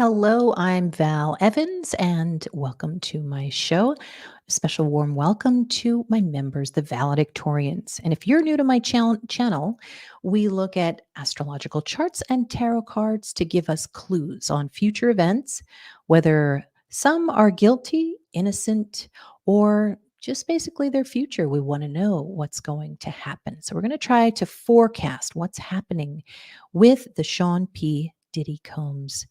Hello, I'm Val Evans, and welcome to my show. A special warm welcome to my members, the valedictorians. And if you're new to my channel, we look at astrological charts and tarot cards to give us clues on future events, whether some are guilty, innocent, or just basically their future. We want to know what's going to happen. So we're going to try to forecast what's happening with the Sean P. Diddy Combs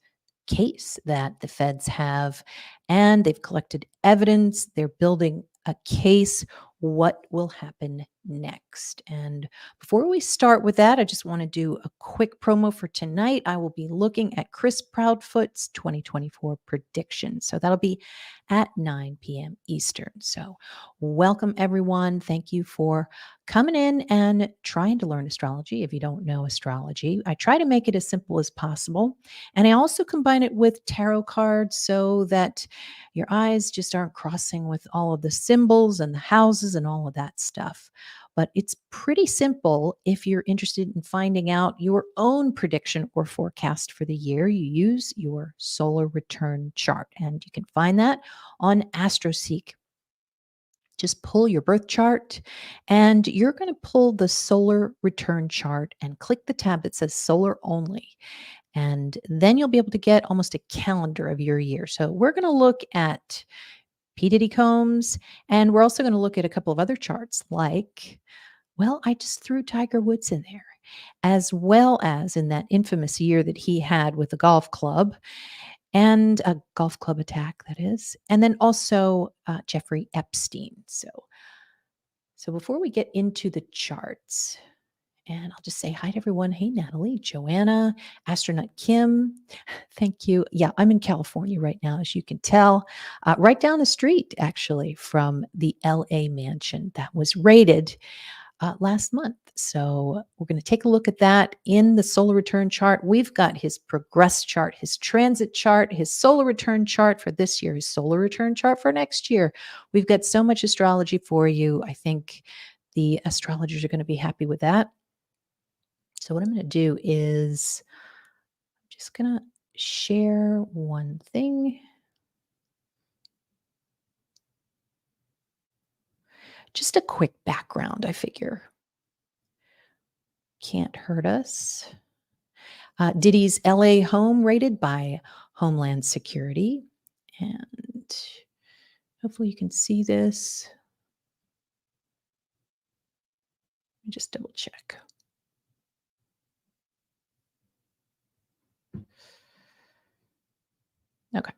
case that the feds have, and they've collected evidence. They're building a case. What will happen next? And before we start with that, I just want to do a quick promo for tonight. I will be looking at Chris Proudfoot's 2024 predictions. So that'll be at 9 p.m. Eastern. So welcome, everyone. Thank you for coming in and trying to learn astrology. If you don't know astrology, I try to make it as simple as possible. And I also combine it with tarot cards so that your eyes just aren't crossing with all of the symbols and the houses and all of that stuff. But it's pretty simple if you're interested in finding out your own prediction or forecast for the year. You use your solar return chart, and you can find that on AstroSeek. Just pull your birth chart, and you're going to pull the solar return chart and click the tab that says solar only. And then you'll be able to get almost a calendar of your year. So we're going to look at P. Diddy Combs, and we're also going to look at a couple of other charts like, well, I just threw Tiger Woods in there, as well as in that infamous year that he had with the golf club and a golf club attack, that is, and then also Jeffrey Epstein. So before we get into the charts, and I'll just say hi to everyone. Hey, Natalie, Joanna, Astronaut Kim. Thank you. Yeah, I'm in California right now, as you can tell, right down the street, actually, from the LA mansion that was raided last month. So we're going to take a look at that in the solar return chart. We've got his progress chart, his transit chart, his solar return chart for this year, his solar return chart for next year. We've got so much astrology for you. I think the astrologers are going to be happy with that. So what I'm going to do is I'm just going to share one thing. Just a quick background, I figure. Can't hurt us. Diddy's LA home raided by Homeland Security. And hopefully you can see this. Let me just double check. Okay.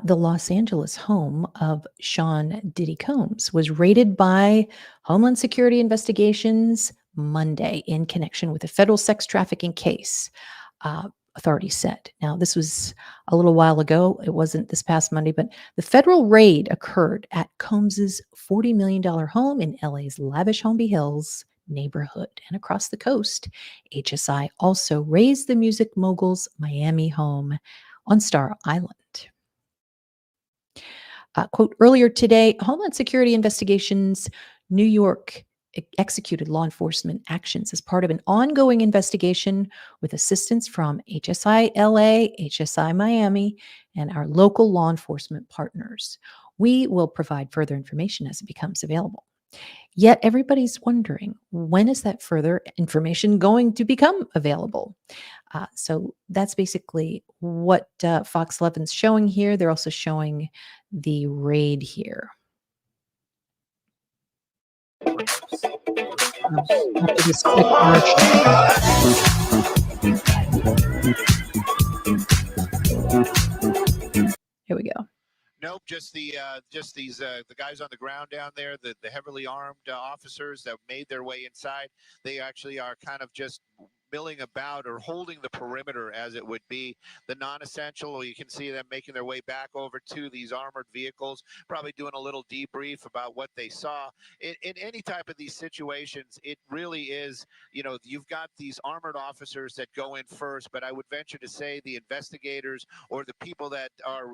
The Los Angeles home of Sean Diddy Combs was raided by Homeland Security investigations Monday in connection with a federal sex trafficking case, authorities said. Now, this was a little while ago. It wasn't this past Monday, but the federal raid occurred at Combs's $40 million home in LA's lavish Holmby Hills neighborhood. And across the coast, HSI also raised the music mogul's Miami home on Star Island. Quote, earlier today, Homeland Security investigations, New York executed law enforcement actions as part of an ongoing investigation with assistance from HSI LA, HSI Miami, and our local law enforcement partners. We will provide further information as it becomes available. Yet everybody's wondering, when is that further information going to become available? So that's basically what Fox 11's showing here. They're also showing the raid here. After this quick commercial. Here we go. Nope, just these the guys on the ground down there, the heavily armed officers that made their way inside. They actually are kind of just milling about or holding the perimeter, as it would be. The non-essential, you can see them making their way back over to these armored vehicles, probably doing a little debrief about what they saw. In any type of these situations, it really is, you've got these armored officers that go in first, but I would venture to say the investigators or the people that are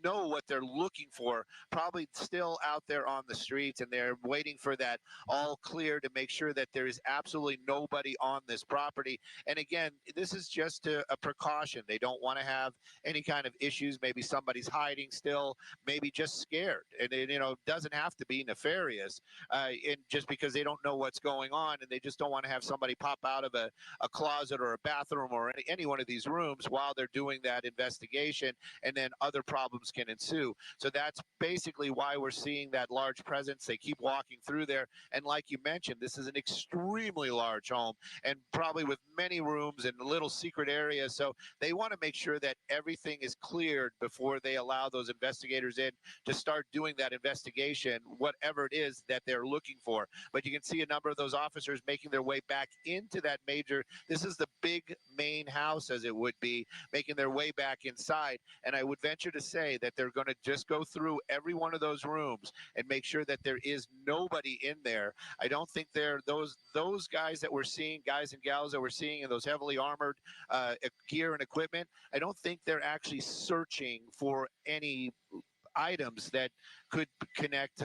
know what they're looking for, probably still out there on the streets, and they're waiting for that all clear to make sure that there is absolutely nobody on this property. And again, this is just a precaution. They don't want to have any kind of issues. Maybe somebody's hiding still, maybe just scared. And it, doesn't have to be nefarious, and just because they don't know what's going on, and they just don't want to have somebody pop out of a closet or a bathroom or any one of these rooms while they're doing that investigation, and then other problems can ensue. So that's basically why we're seeing that large presence. They keep walking through there. And like you mentioned, this is an extremely large home, and probably with many rooms and little secret areas. So they want to make sure that everything is cleared before they allow those investigators in to start doing that investigation, whatever it is that they're looking for. But you can see a number of those officers making their way back into that major, this is the big main house, as it would be, making their way back inside. And I would venture to say that they're going to just go through every one of those rooms and make sure that there is nobody in there. I don't think they're those guys that we're seeing, guys and gals that we're seeing in those heavily armored gear and equipment. I don't think they're actually searching for any items that could connect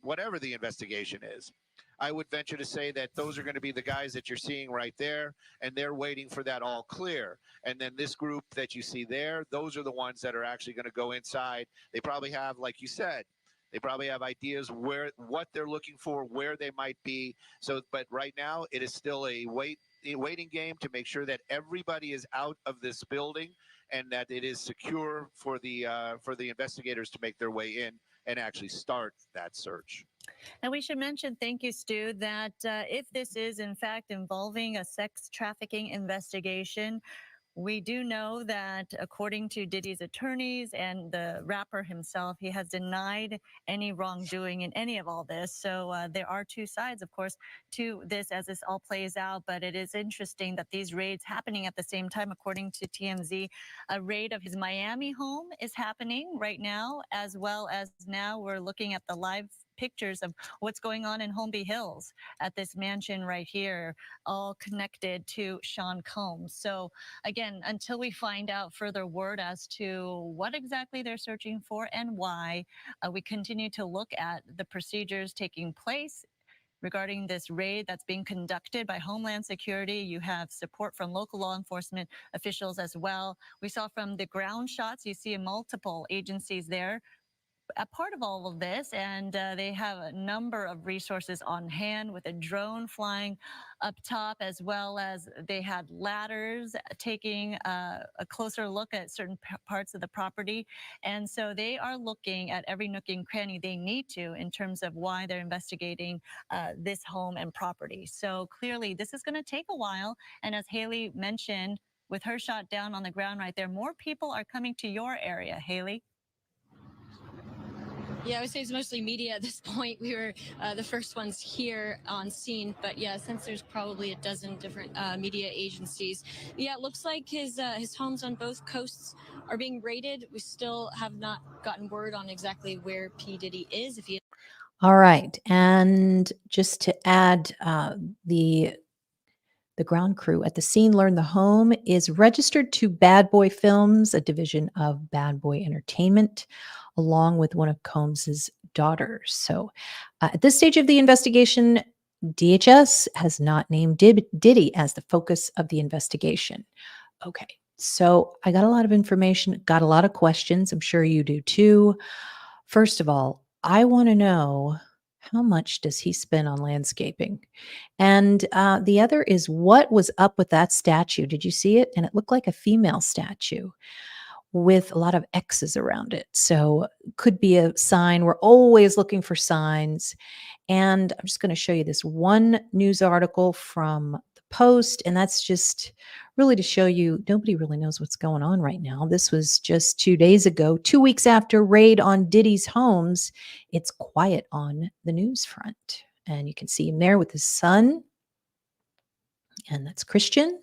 whatever the investigation is. I would venture to say that those are going to be the guys that you're seeing right there, and they're waiting for that all clear. And then this group that you see there, those are the ones that are actually going to go inside. They probably have, like you said, they probably have ideas what they're looking for, where they might be. So, but right now it is still a waiting game to make sure that everybody is out of this building and that it is secure for the investigators to make their way in and actually start that search. And we should mention, thank you, Stu, that if this is in fact involving a sex trafficking investigation, we do know that according to Diddy's attorneys and the rapper himself, he has denied any wrongdoing in any of all this. So there are two sides, of course, to this as this all plays out. But it is interesting that these raids happening at the same time. According to TMZ, a raid of his Miami home is happening right now, as well as now we're looking at the live pictures of what's going on in Holmby Hills at this mansion right here, all connected to Sean Combs. So again, until we find out further word as to what exactly they're searching for and why, we continue to look at the procedures taking place regarding this raid that's being conducted by Homeland Security. You have support from local law enforcement officials as well. We saw from the ground shots, you see multiple agencies there a part of all of this, and they have a number of resources on hand with a drone flying up top, as well as they had ladders taking a closer look at certain parts of the property. And so they are looking at every nook and cranny they need to in terms of why they're investigating this home and property. So clearly this is going to take a while. And as Haley mentioned, with her shot down on the ground right there, more people are coming to your area, Haley. Yeah, I would say it's mostly media at this point. We were the first ones here on scene, but yeah, since there's probably a dozen different media agencies, yeah, it looks like his homes on both coasts are being raided. We still have not gotten word on exactly where P. Diddy is. If he All right. And just to add, the ground crew at the scene learned the home is registered to Bad Boy Films, a division of Bad Boy Entertainment, along with one of Combs's daughters. So at this stage of the investigation, DHS has not named Diddy as the focus of the investigation. Okay. So I got a lot of information, got a lot of questions. I'm sure you do too. First of all, I want to know, how much does he spend on landscaping? And the other is, what was up with that statue? Did you see it? And it looked like a female statue with a lot of X's around it. So could be a sign. We're always looking for signs. And I'm just going to show you this one news article from the Post. And that's just really to show you nobody really knows what's going on right now. This was just 2 days ago, 2 weeks after raid on Diddy's homes. It's quiet on the news front. And you can see him there with his son. And that's Christian.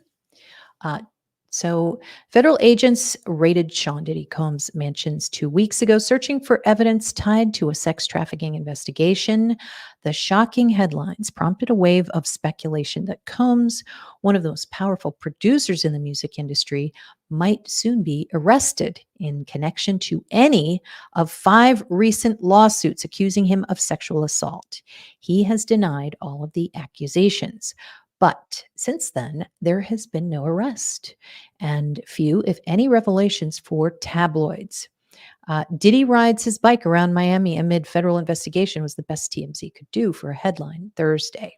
So, federal agents raided Sean Diddy Combs' mansions 2 weeks ago, searching for evidence tied to a sex trafficking investigation. The shocking headlines prompted a wave of speculation that Combs, one of the most powerful producers in the music industry, might soon be arrested in connection to any of 5 recent lawsuits accusing him of sexual assault. He has denied all of the accusations. But since then, there has been no arrest and few, if any, revelations for tabloids. Diddy rides his bike around Miami amid federal investigation was the best TMZ could do for a headline Thursday.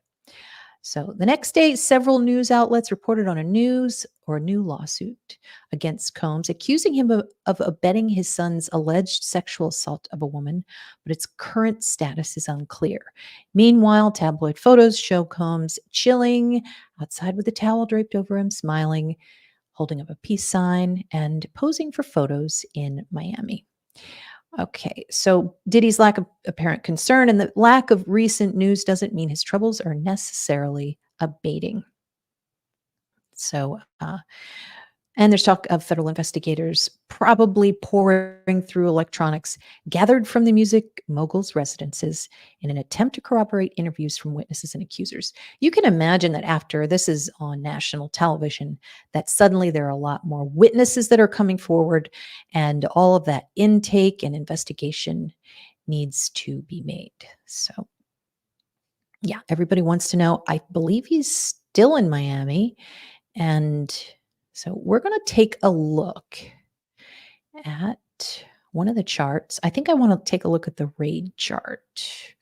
So the next day, several news outlets reported on a new lawsuit against Combs, accusing him of abetting his son's alleged sexual assault of a woman, but its current status is unclear. Meanwhile, tabloid photos show Combs chilling outside with a towel draped over him, smiling, holding up a peace sign, and posing for photos in Miami. Okay, so Diddy's lack of apparent concern and the lack of recent news doesn't mean his troubles are necessarily abating. So, and there's talk of federal investigators probably pouring through electronics gathered from the music mogul's residences in an attempt to corroborate interviews from witnesses and accusers. You can imagine that after this is on national television, that suddenly there are a lot more witnesses that are coming forward, and all of that intake and investigation needs to be made. So, yeah, everybody wants to know. I believe he's still in Miami. And so we're going to take a look at one of the charts. I think I want to take a look at the RAID chart.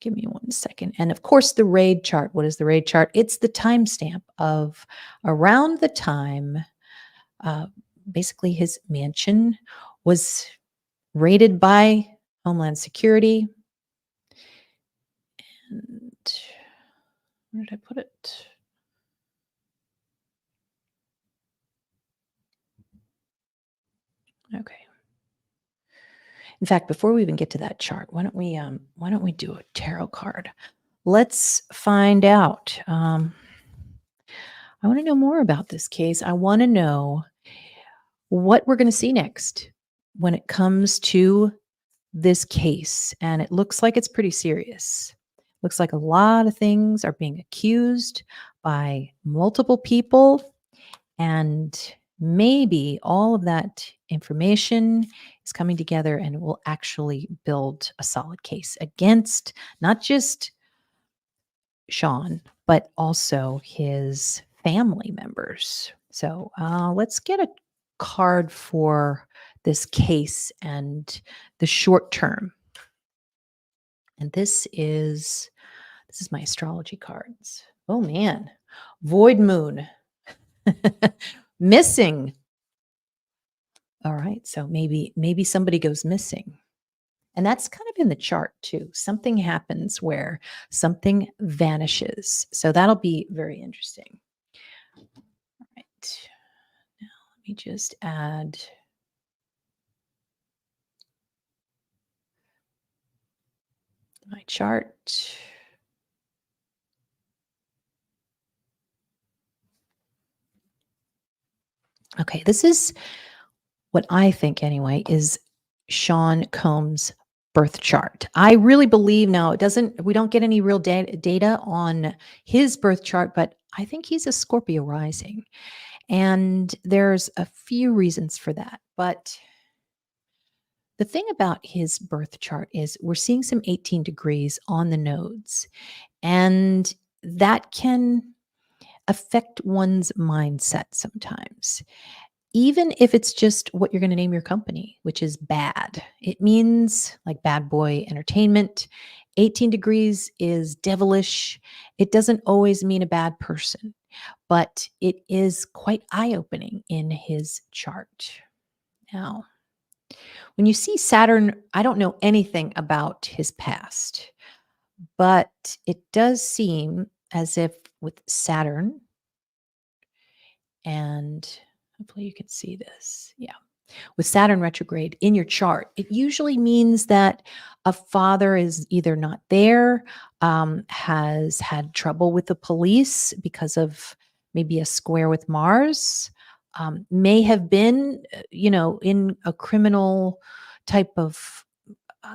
Give me 1 second. And of course, the RAID chart. What is the RAID chart? It's the timestamp of around the time, basically, his mansion was raided by Homeland Security. And where did I put it? Okay. In fact, before we even get to that chart, why don't we do a tarot card? Let's find out. I want to know more about this case. I want to know what we're going to see next when it comes to this case. And it looks like it's pretty serious. Looks like a lot of things are being accused by multiple people. And maybe all of that information is coming together and will actually build a solid case against not just Sean, but also his family members. So let's get a card for this case and the short term. And this is my astrology cards. Oh man, void moon. Missing. All right. So maybe somebody goes missing. And that's kind of in the chart too. Something happens where something vanishes. So that'll be very interesting. All right. Now let me just add my chart. Okay, this is what I think anyway is Sean Combs' birth chart. I really believe now we don't get any real data on his birth chart, but I think he's a Scorpio rising. And there's a few reasons for that. But the thing about his birth chart is we're seeing some 18 degrees on the nodes, and that can affect one's mindset sometimes. Even if it's just what you're going to name your company, which is bad. It means like bad boy entertainment. 18 degrees is devilish. It doesn't always mean a bad person, but it is quite eye-opening in his chart. Now, when you see Saturn, I don't know anything about his past, but it does seem as if with Saturn, and hopefully you can see this. Yeah. With Saturn retrograde in your chart, it usually means that a father is either not there, has had trouble with the police because of maybe a square with Mars, may have been, in a criminal type of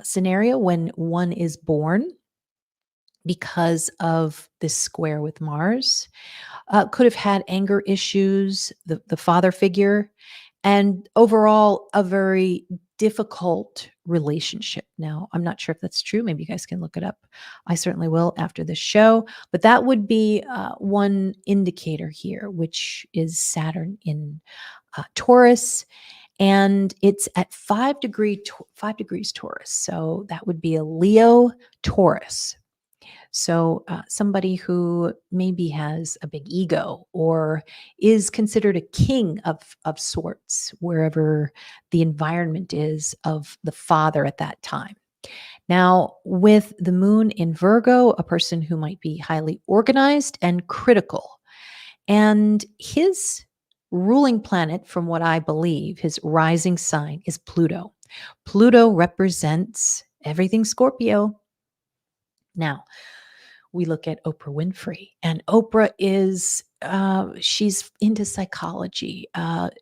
scenario when one is born because of this square with Mars. Could have had anger issues, the father figure, and overall a very difficult relationship. Now, I'm not sure if that's true. Maybe you guys can look it up. I certainly will after this show. But that would be one indicator here, which is Saturn in Taurus, and it's at 5 degrees Taurus. So that would be a Leo Taurus. So, somebody who maybe has a big ego or is considered a king of sorts, wherever the environment is of the father at that time. Now, with the moon in Virgo, a person who might be highly organized and critical. And his ruling planet, from what I believe, his rising sign is Pluto. Pluto represents everything Scorpio. Now, we look at Oprah Winfrey, and Oprah is she's into psychology.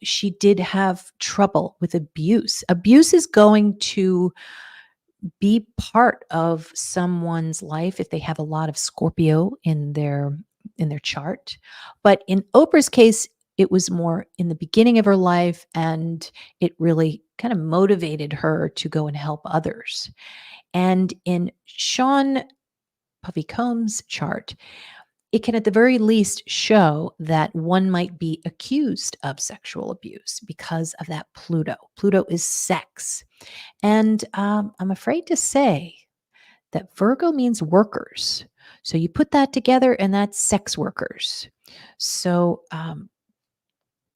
She did have trouble with abuse. Abuse is going to be part of someone's life if they have a lot of Scorpio in their chart. But in Oprah's case, it was more in the beginning of her life, and it really kind of motivated her to go and help others. And in Sean Puffy Combs' chart, it can at the very least show that one might be accused of sexual abuse because of that Pluto. Pluto is sex. And I'm afraid to say that Virgo means workers. So you put that together, and that's sex workers. So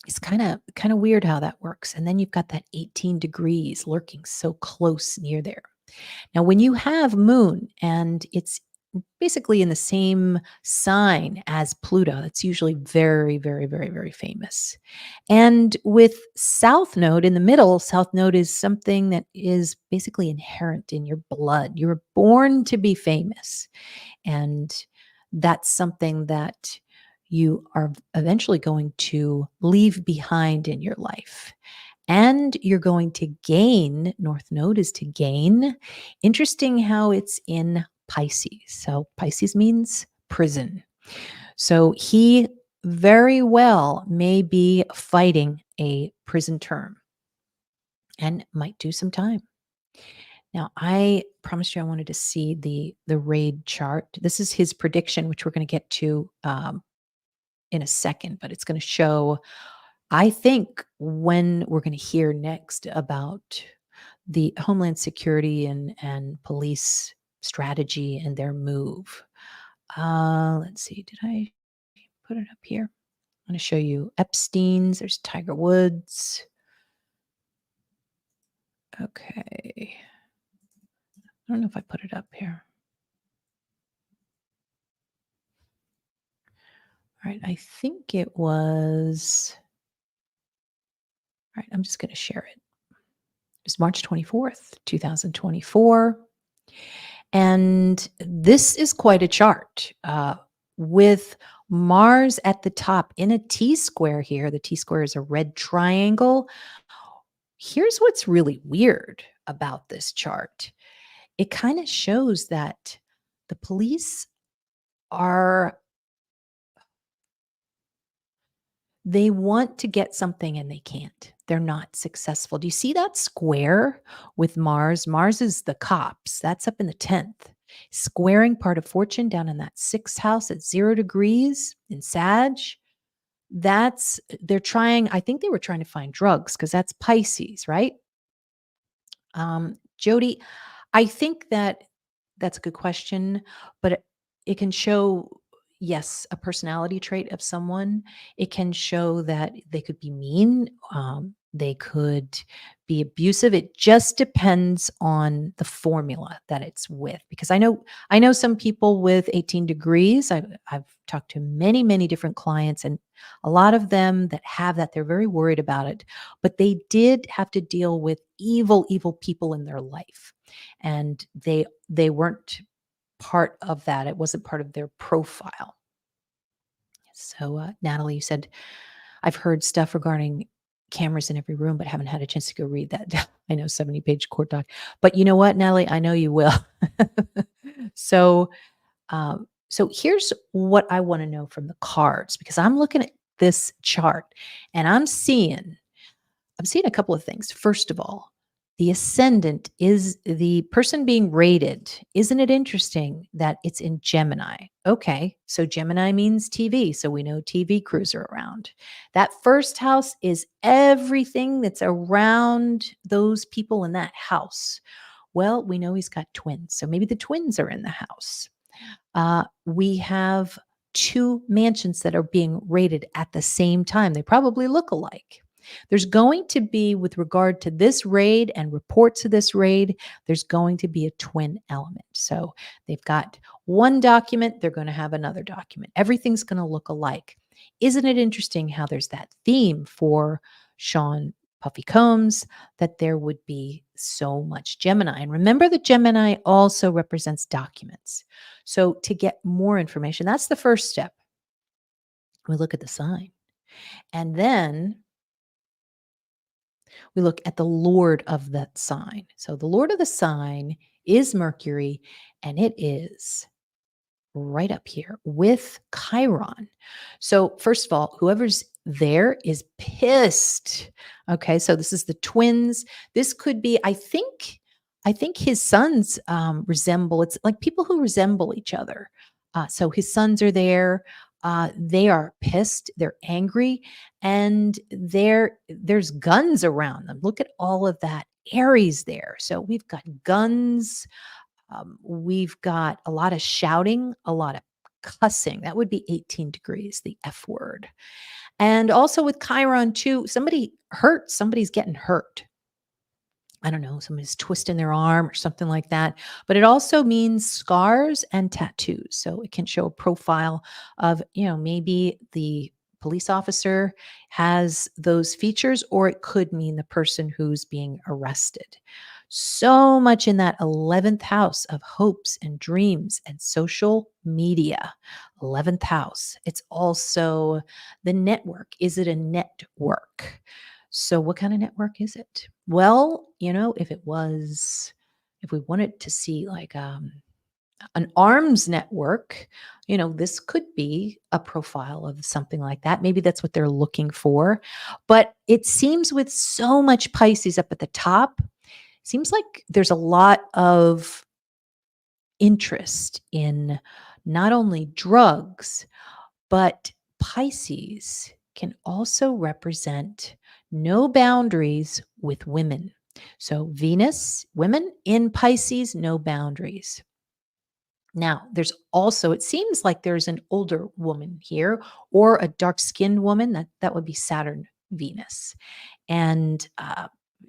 it's kind of weird how that works. And then you've got that 18 degrees lurking so close near there. Now, when you have moon and it's basically in the same sign as Pluto, that's usually very, very, very, very famous. And with South Node in the middle, South Node is something that is basically inherent in your blood. You were born to be famous. And that's something that you are eventually going to leave behind in your life. And you're going to gain, North Node is to gain. Interesting how it's in Pisces. So Pisces means prison. So he very well may be fighting a prison term and might do some time. Now, I promised you I wanted to see the raid chart. This is his prediction, which we're going to get to in a second, but it's going to show, I think, when we're going to hear next about the Homeland Security and police strategy and their move. Let's see, did I put it up here? I'm going to show you Epstein's. There's Tiger Woods. Okay. I don't know if I put it up here. All right, I think it was. All right, I'm just going to share it. It was March 24th, 2024. And this is quite a chart with Mars at the top in a T square here. The T square is a red triangle. Here's what's really weird about this chart. It kind of shows that the police are, they want to get something and they can't. They're not successful. Do you see that square with Mars? Mars is the cops. That's up in the 10th. Squaring part of fortune down in that 6th house at 0 degrees in Sag. They're trying, I think they were trying to find drugs because that's Pisces, right? Jody, I think that's a good question, but it can show, yes, a personality trait of someone. It can show that they could be mean. They could be abusive. It just depends on the formula that it's with. Because I know some people with 18 degrees. I've talked to many, many different clients, and a lot of them that have that, they're very worried about it. But they did have to deal with evil, evil people in their life, and they weren't part of that. It wasn't part of their profile. So, Natalie, you said, I've heard stuff regarding cameras in every room, but haven't had a chance to go read that. I know 70-page court doc. But you know what, Natalie? I know you will. So, so here's what I want to know from the cards, because I'm looking at this chart and I'm seeing a couple of things. First of all, the ascendant is the person being rated. Isn't it interesting that it's in Gemini? Okay, so Gemini means TV. So we know TV crews are around. That first house is everything that's around those people in that house. Well, we know he's got twins. So maybe the twins are in the house. We have two mansions that are being rated at the same time. They probably look alike. There's going to be, with regard to this raid and reports of this raid, there's going to be a twin element. So they've got one document, they're going to have another document. Everything's going to look alike. Isn't it interesting how there's that theme for Sean Puffy Combs, that there would be so much Gemini? And remember that Gemini also represents documents. So to get more information, that's the first step. We look at the sign. And then we look at the Lord of that sign. So the Lord of the sign is Mercury, and it is right up here with Chiron. So first of all, whoever's there is pissed. Okay, so this is the twins. This could be, I think his sons resemble. It's like people who resemble each other. So his sons are there. They are pissed. They're angry, and there's guns around them. Look at all of that. Aries there. So we've got guns. We've got a lot of shouting, a lot of cussing. That would be 18 degrees, the F word. And also with Chiron, too, somebody's getting hurt. I don't know, somebody's twisting their arm or something like that. But it also means scars and tattoos. So it can show a profile of, maybe the police officer has those features, or it could mean the person who's being arrested. So much in that 11th house of hopes and dreams and social media. 11th house. It's also the network. Is it a network? So what kind of network is it? Well, if we wanted to see like an arms network, this could be a profile of something like that. Maybe that's what they're looking for. But it seems with so much Pisces up at the top, seems like there's a lot of interest in not only drugs, but Pisces can also represent no boundaries with women. So Venus, women in Pisces, no boundaries. Now, it seems like there's an older woman here, or a dark-skinned woman. That would be Saturn, Venus. And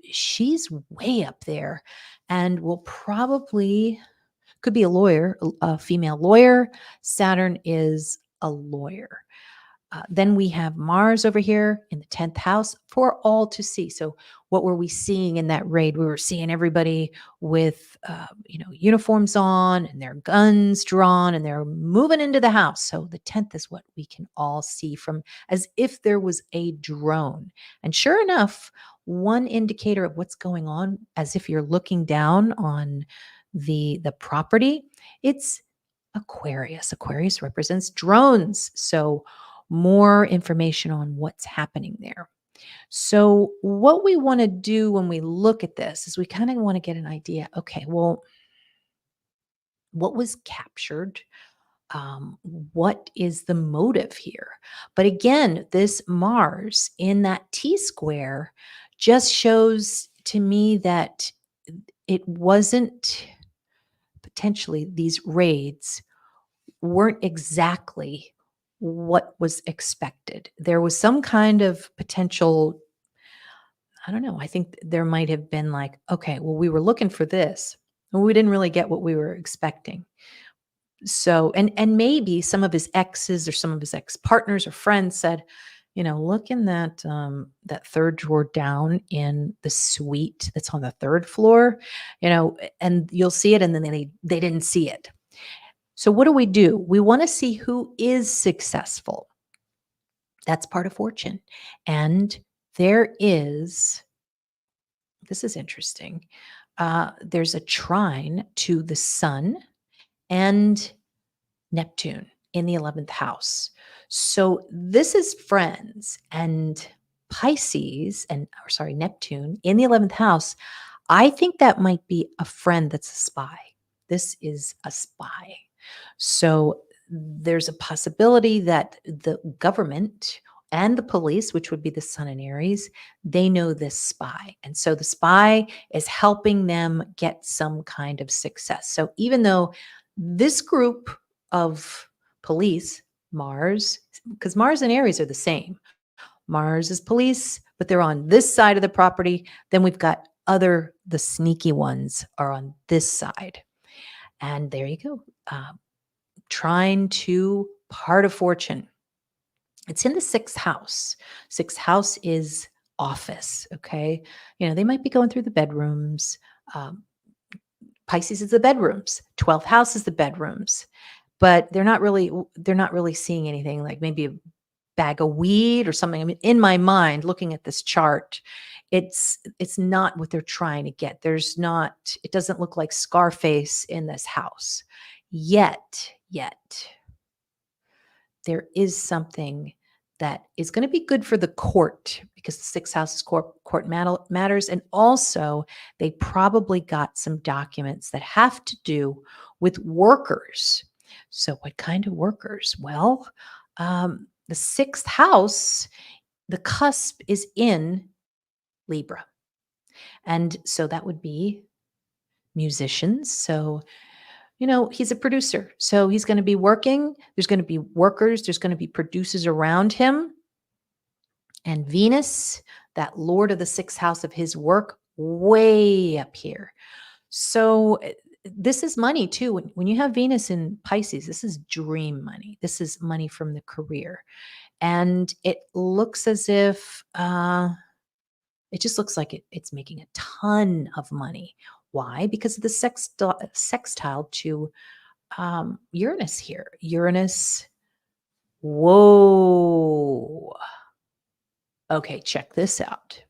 she's way up there, and could be a lawyer, a female lawyer. Saturn is a lawyer. Then we have Mars over here in the 10th house for all to see. So what were we seeing in that raid? We were seeing everybody with, uniforms on and their guns drawn, and they're moving into the house. So the 10th is what we can all see from, as if there was a drone. And sure enough, one indicator of what's going on, as if you're looking down on the property, it's Aquarius. Aquarius represents drones. So more information on what's happening there. So what we want to do when we look at this is we kind of want to get an idea. Okay, well, what was captured? What is the motive here? But again, this Mars in that T square just shows to me that it wasn't, potentially these raids weren't exactly what was expected. There was some kind of potential, I don't know, I think there might have been like, okay, well, we were looking for this, and we didn't really get what we were expecting. So, and maybe some of his exes or some of his ex-partners or friends said, look in that third drawer down in the suite that's on the third floor, and you'll see it, and then they didn't see it. So what do? We want to see who is successful. That's part of fortune. And there is, this is interesting. There's a trine to the sun and Neptune in the 11th house. So this is friends, and Pisces and, or sorry, Neptune in the 11th house. I think that might be a friend that's a spy. This is a spy. So there's a possibility that the government and the police, which would be the sun in Aries, they know this spy. And so the spy is helping them get some kind of success. So even though this group of police, Mars, because Mars and Aries are the same. Mars is police, but they're on this side of the property. Then we've got the sneaky ones are on this side. And there you go. Trying to part of fortune. It's in the sixth house. Sixth house is office. Okay. They might be going through the bedrooms. Pisces is the bedrooms. 12th house is the bedrooms. But they're not really seeing anything like maybe a bag of weed or something. I mean, in my mind, looking at this chart, it's not what they're trying to get. It doesn't look like Scarface in this house yet. There is something that is going to be good for the court because the sixth house is court matters. And also they probably got some documents that have to do with workers. So what kind of workers? Well, the sixth house, the cusp is in Libra. And so that would be musicians. So, he's a producer. So he's going to be working. There's going to be workers. There's going to be producers around him. And Venus, that lord of the sixth house of his work, way up here. So this is money too. When you have Venus in Pisces, this is dream money. This is money from the career. And it looks as if it just looks like it's making a ton of money. Why? Because of the sextile to Uranus here. Uranus, whoa. Okay, check this out.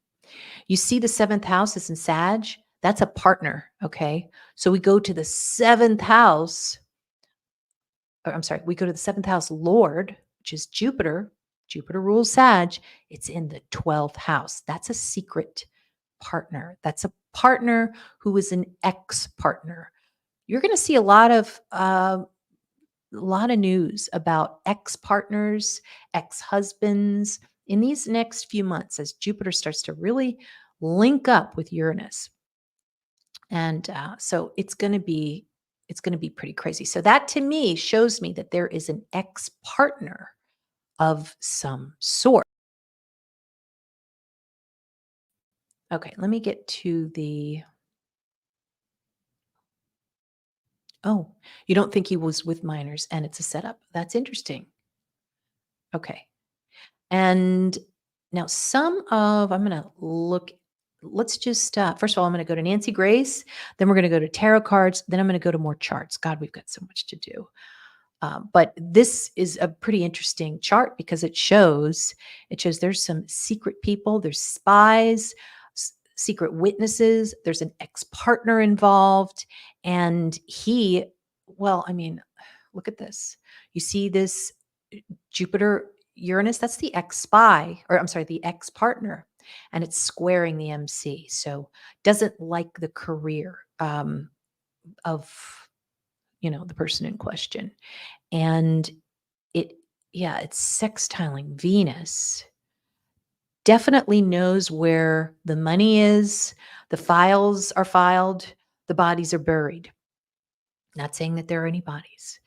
You see the seventh house is in Sag? That's a partner, okay? So we go to the seventh house, we go to the seventh house Lord, which is Jupiter. Jupiter rules Sag. It's in the 12th house. That's a secret partner. That's a partner who is an ex-partner. You're going to see a lot of news about ex-partners, ex-husbands in these next few months as Jupiter starts to really link up with Uranus. And so it's going to be pretty crazy. So that to me shows me that there is an ex-partner of some sort. Okay, let me get to the. Oh, you don't think he was with minors and it's a setup. That's interesting. Okay. And now I'm going to look, let's just, first of all, I'm going to go to Nancy Grace, then we're going to go to tarot cards, then I'm going to go to more charts. God, we've got so much to do. But this is a pretty interesting chart because it shows there's some secret people, there's spies, secret witnesses, there's an ex-partner involved. And look at this. You see this Jupiter, Uranus, that's the ex-spy, or I'm sorry, the ex-partner, and it's squaring the MC. So doesn't like the career of, the person in question. And it's sextiling Venus. Definitely knows where the money is. The files are filed. The bodies are buried. Not saying that there are any bodies.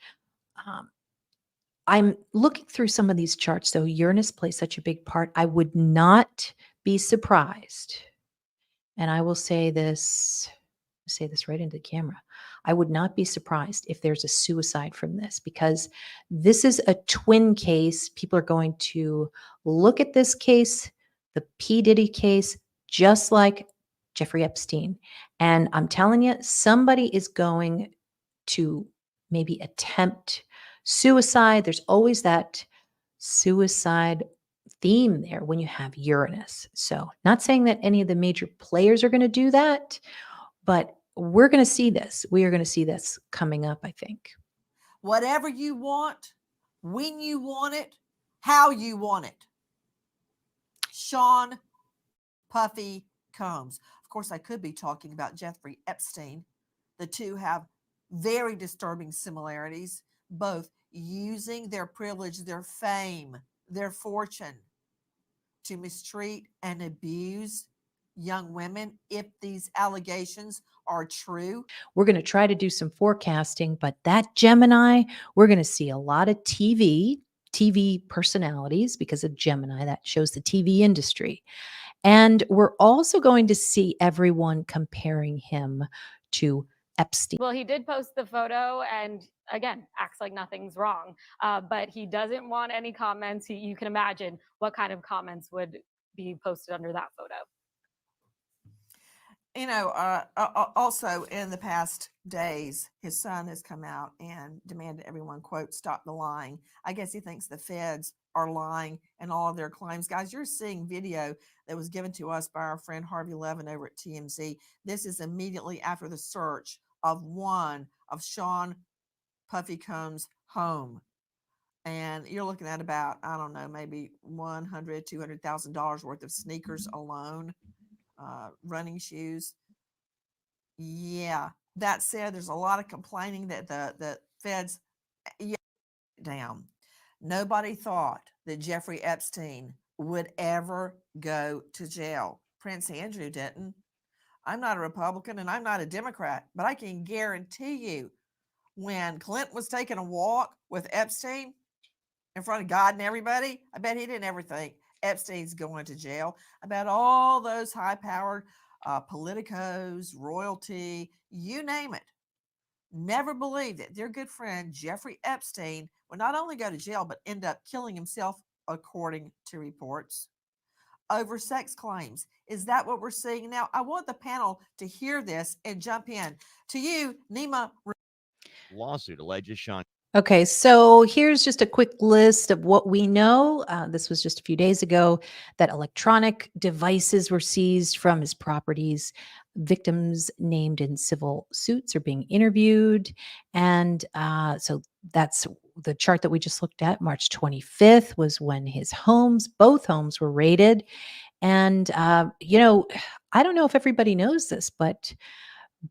I'm looking through some of these charts, though. Uranus plays such a big part. I would not be surprised. And I will say this right into the camera. I would not be surprised if there's a suicide from this because this is a twin case. People are going to look at this case, the P. Diddy case, just like Jeffrey Epstein. And I'm telling you, somebody is going to maybe attempt suicide. There's always that suicide theme there when you have Uranus. So, not saying that any of the major players are going to do that, but we're going to see this. We are going to see this coming up, I think. Whatever you want, when you want it, how you want it. Sean Puffy Combs. Of course, I could be talking about Jeffrey Epstein. The two have very disturbing similarities, both using their privilege, their fame, their fortune to mistreat and abuse young women if these allegations are true. We're going to try to do some forecasting, but that Gemini, we're going to see a lot of TV personalities because of Gemini. That shows the TV industry. And we're also going to see everyone comparing him to Epstein. Well, he did post the photo and again, acts like nothing's wrong. But he doesn't want any comments. You can imagine what kind of comments would be posted under that photo. You know, also in the past days, his son has come out and demanded everyone, quote, stop the lying. I guess he thinks the feds are lying in all of their claims. Guys, you're seeing video that was given to us by our friend Harvey Levin over at TMZ. This is immediately after the search of one of Sean Puffy Combs' home. And you're looking at about, I don't know, maybe $100,000, $200,000 worth of sneakers alone. Running shoes. Yeah. That said, there's a lot of complaining that the feds down. Nobody thought that Jeffrey Epstein would ever go to jail. Prince Andrew didn't. I'm not a Republican and I'm not a Democrat, but I can guarantee you when Clinton was taking a walk with Epstein in front of God and everybody, I bet he didn't ever think Epstein's going to jail. About all those high-powered politicos, royalty, you name it, never believed that their good friend Jeffrey Epstein would not only go to jail, but end up killing himself, according to reports, over sex claims. Is that what we're seeing now? I want the panel to hear this and jump in. To you, Nima. Lawsuit alleges Sean. Okay, so here's just a quick list of what we know. This was just a few days ago that electronic devices were seized from his properties. Victims named in civil suits are being interviewed. And so that's the chart that we just looked at. March 25th was when his both homes were raided. And, I don't know if everybody knows this, but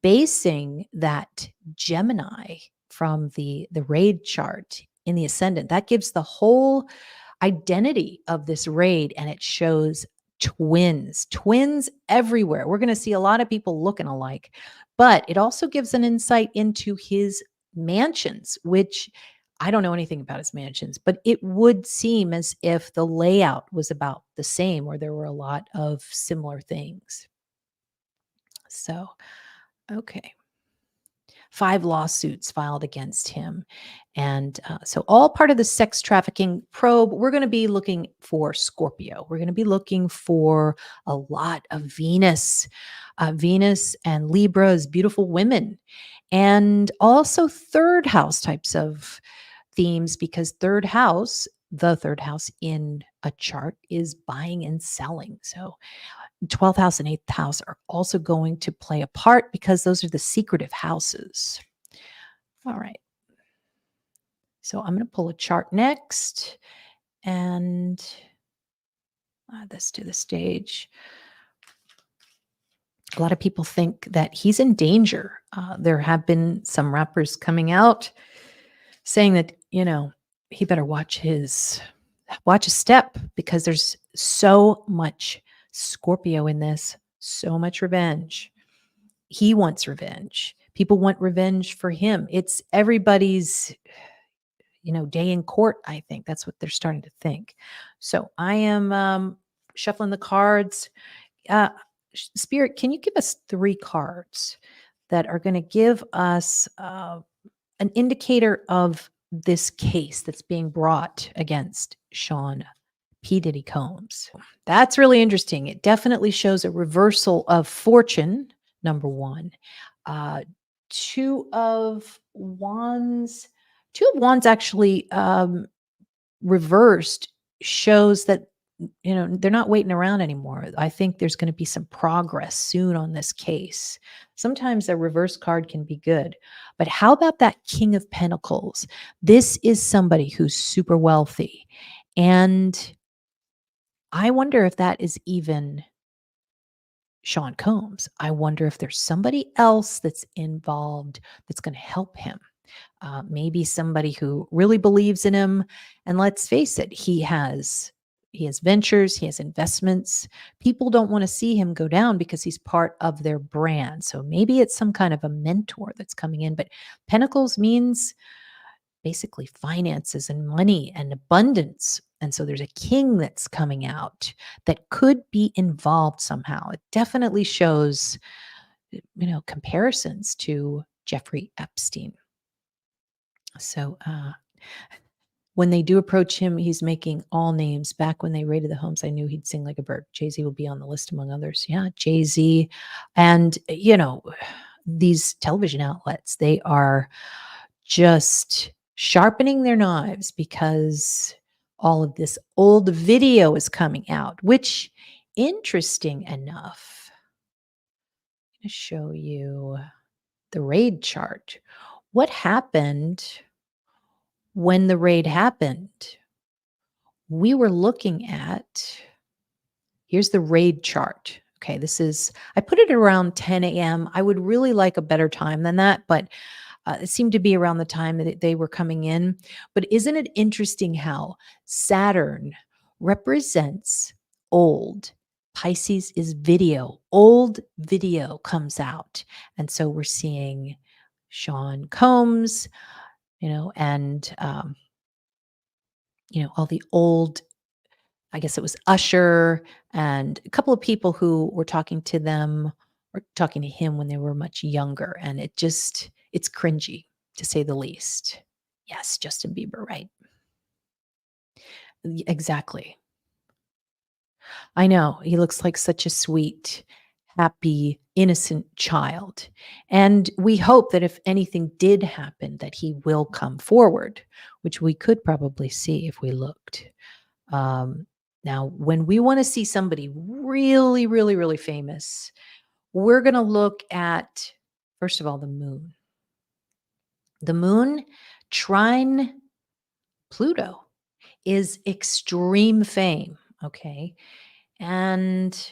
basing that Gemini from the raid chart in the ascendant, that gives the whole identity of this raid, and it shows twins everywhere. We're going to see a lot of people looking alike, but it also gives an insight into his mansions, which I don't know anything about his mansions, but it would seem as if the layout was about the same, or there were a lot of similar things. So, okay. 5 lawsuits filed against him. And so all part of the sex trafficking probe, we're going to be looking for Scorpio. We're going to be looking for a lot of Venus. Venus and Libra as beautiful women. And also third house types of themes, because the third house in a chart is buying and selling. So 12th house and 8th house are also going to play a part because those are the secretive houses. All right. So I'm going to pull a chart next and this to the stage. A lot of people think that he's in danger. There have been some rappers coming out saying that, he better watch his step, because there's so much Scorpio in this, so much revenge. He wants revenge. People want revenge for him. It's everybody's, day in court, I think. That's what they're starting to think. So I am shuffling the cards. Spirit, can you give us 3 cards that are going to give us an indicator of this case that's being brought against Sean P. Diddy Combs? That's really interesting. It definitely shows a reversal of fortune, number 1. 2 of Wands. 2 of Wands actually reversed shows that they're not waiting around anymore. I think there's going to be some progress soon on this case. Sometimes a reverse card can be good, but how about that King of Pentacles? This is somebody who's super wealthy. And I wonder if that is even Sean Combs. I wonder if there's somebody else that's involved that's going to help him. Maybe somebody who really believes in him. And let's face it, he has ventures, he has investments. People don't want to see him go down because he's part of their brand. So maybe it's some kind of a mentor that's coming in. But Pentacles means basically finances and money and abundance. And so there's a king that's coming out that could be involved somehow. It definitely shows, comparisons to Jeffrey Epstein. So when they do approach him, he's making all names. Back when they raided the homes, I knew he'd sing like a bird. Jay-Z will be on the list among others. Yeah, Jay-Z. And, these television outlets, they are just sharpening their knives because all of this old video is coming out, which, interesting enough, I'm going to show you the raid chart. What happened when the raid happened? We were looking at, here's the raid chart. Okay, I put it around 10 a.m. I would really like a better time than that, but it seemed to be around the time that they were coming in. But isn't it interesting how Saturn represents old? Pisces is video. Old video comes out. And so we're seeing Sean Combs, and, all the old, I guess it was Usher and a couple of people who were talking to them or talking to him when they were much younger. And it's cringy, to say the least. Yes, Justin Bieber, right? Exactly. I know. He looks like such a sweet, happy, innocent child. And we hope that if anything did happen, that he will come forward, which we could probably see if we looked. Now, when we want to see somebody really, really, really famous, we're going to look at, first of all, the moon. The moon trine Pluto is extreme fame. Okay. And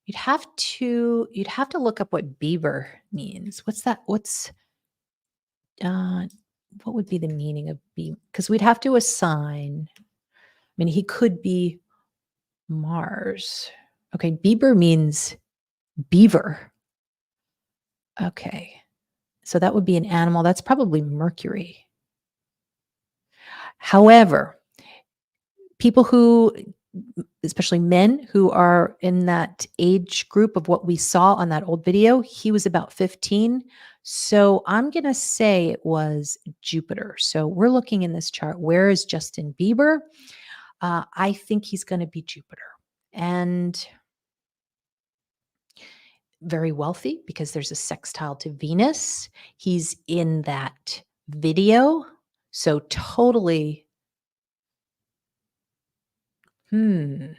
you'd have to look up what Bieber means. What's that? What would be the meaning of Bieber? Because we'd have to assign, he could be Mars. Okay, Bieber means beaver. Okay. So that would be an animal. That's probably Mercury. However, people who, especially men who are in that age group of what we saw on that old video, he was about 15. So I'm going to say it was Jupiter. So we're looking in this chart. Where is Justin Bieber? I think he's going to be Jupiter. And very wealthy because there's a sextile to Venus. He's in that video. So totally, there's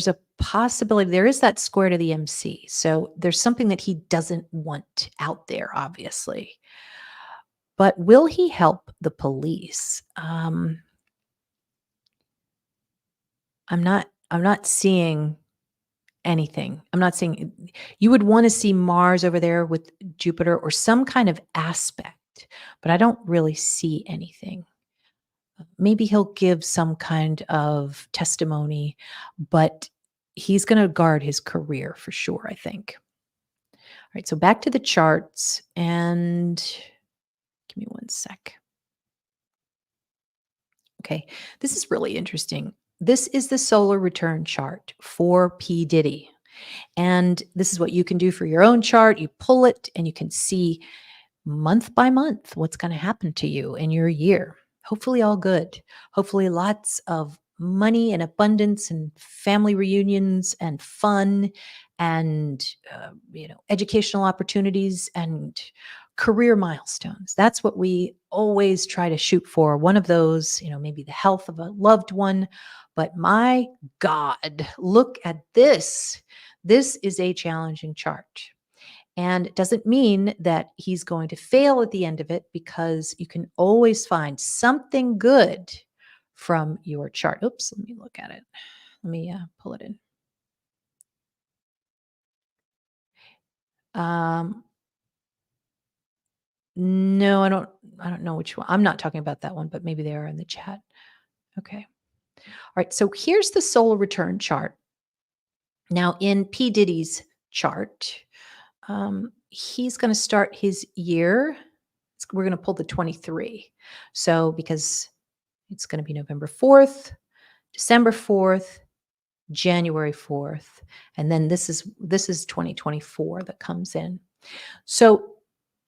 a possibility. There is that square to the MC. So there's something that he doesn't want out there, obviously. But will he help the police? I'm not seeing anything. I'm not seeing, you would want to see Mars over there with Jupiter or some kind of aspect, but I don't really see anything. Maybe he'll give some kind of testimony, but he's going to guard his career for sure, I think. All right, so back to the charts, and give me one sec. Okay, this is really interesting. This is the solar return chart for P. Diddy. And this is what you can do for your own chart. You pull it and you can see month by month what's going to happen to you in your year. Hopefully all good. Hopefully lots of money and abundance and family reunions and fun and educational opportunities and career milestones. That's what we always try to shoot for. One of those, maybe the health of a loved one. But my God, look at this. This is a challenging chart. And it doesn't mean that he's going to fail at the end of it, because you can always find something good from your chart. Oops, let me look at it. Let me pull it in. No, I don't know which one. I'm not talking about that one, but maybe they are in the chat. Okay. All right. So here's the solar return chart. Now, in P. Diddy's chart, he's going to start his year. We're going to pull the 23. So because it's going to be November 4th, December 4th, January 4th, and then this is 2024 that comes in. So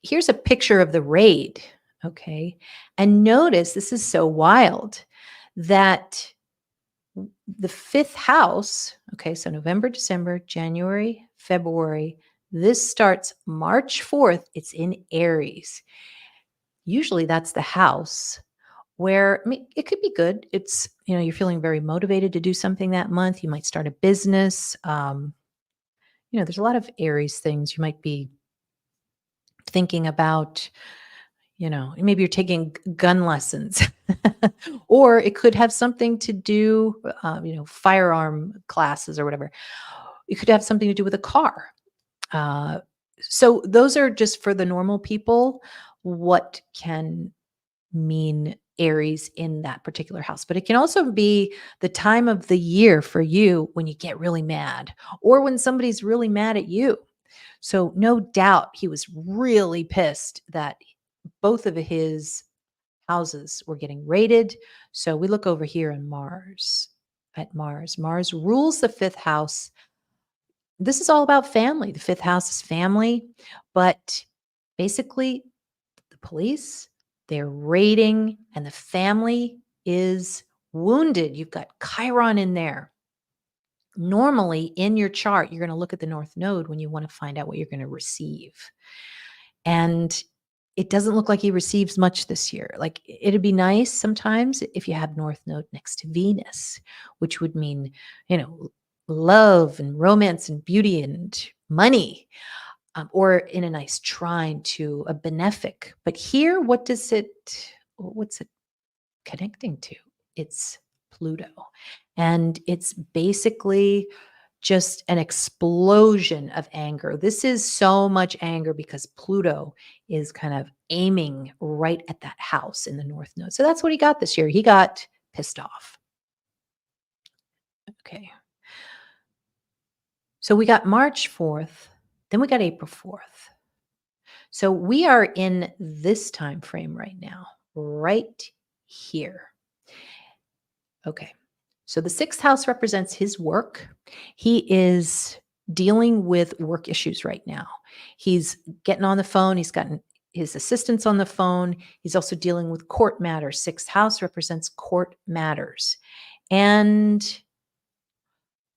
here's a picture of the raid, okay? And notice, this is so wild, that the 5th house, okay, so November, December, January, February, this starts March 4th. It's in Aries. Usually that's the house where, it could be good. It's, you're feeling very motivated to do something that month. You might start a business. There's a lot of Aries things you might be thinking about. Maybe you're taking gun lessons, or it could have something to do, firearm classes or whatever. It could have something to do with a car. So those are just for the normal people, what can mean Aries in that particular house. But it can also be the time of the year for you when you get really mad, or when somebody's really mad at you. So no doubt he was really pissed that both of his houses were getting raided. So we look over here in Mars. Mars rules the 5th house. This is all about family. The 5th house is family, but basically the police, they're raiding, and the family is wounded. You've got Chiron in there. Normally in your chart, you're going to look at the North Node when you want to find out what you're going to receive. And it doesn't look like he receives much this year. Like, it'd be nice sometimes if you have North Node next to Venus, which would mean, love and romance and beauty and money, or in a nice trine to a benefic. But here, what's it connecting to? It's Pluto. And it's basically just an explosion of anger. This is so much anger because Pluto is kind of aiming right at that house in the North Node. So that's what he got this year. He got pissed off. Okay. So we got March 4th, then we got April 4th. So we are in this time frame right now, right here. Okay. So the 6th house represents his work. He is dealing with work issues right now. He's getting on the phone. He's gotten his assistants on the phone. He's also dealing with court matters. 6th house represents court matters. And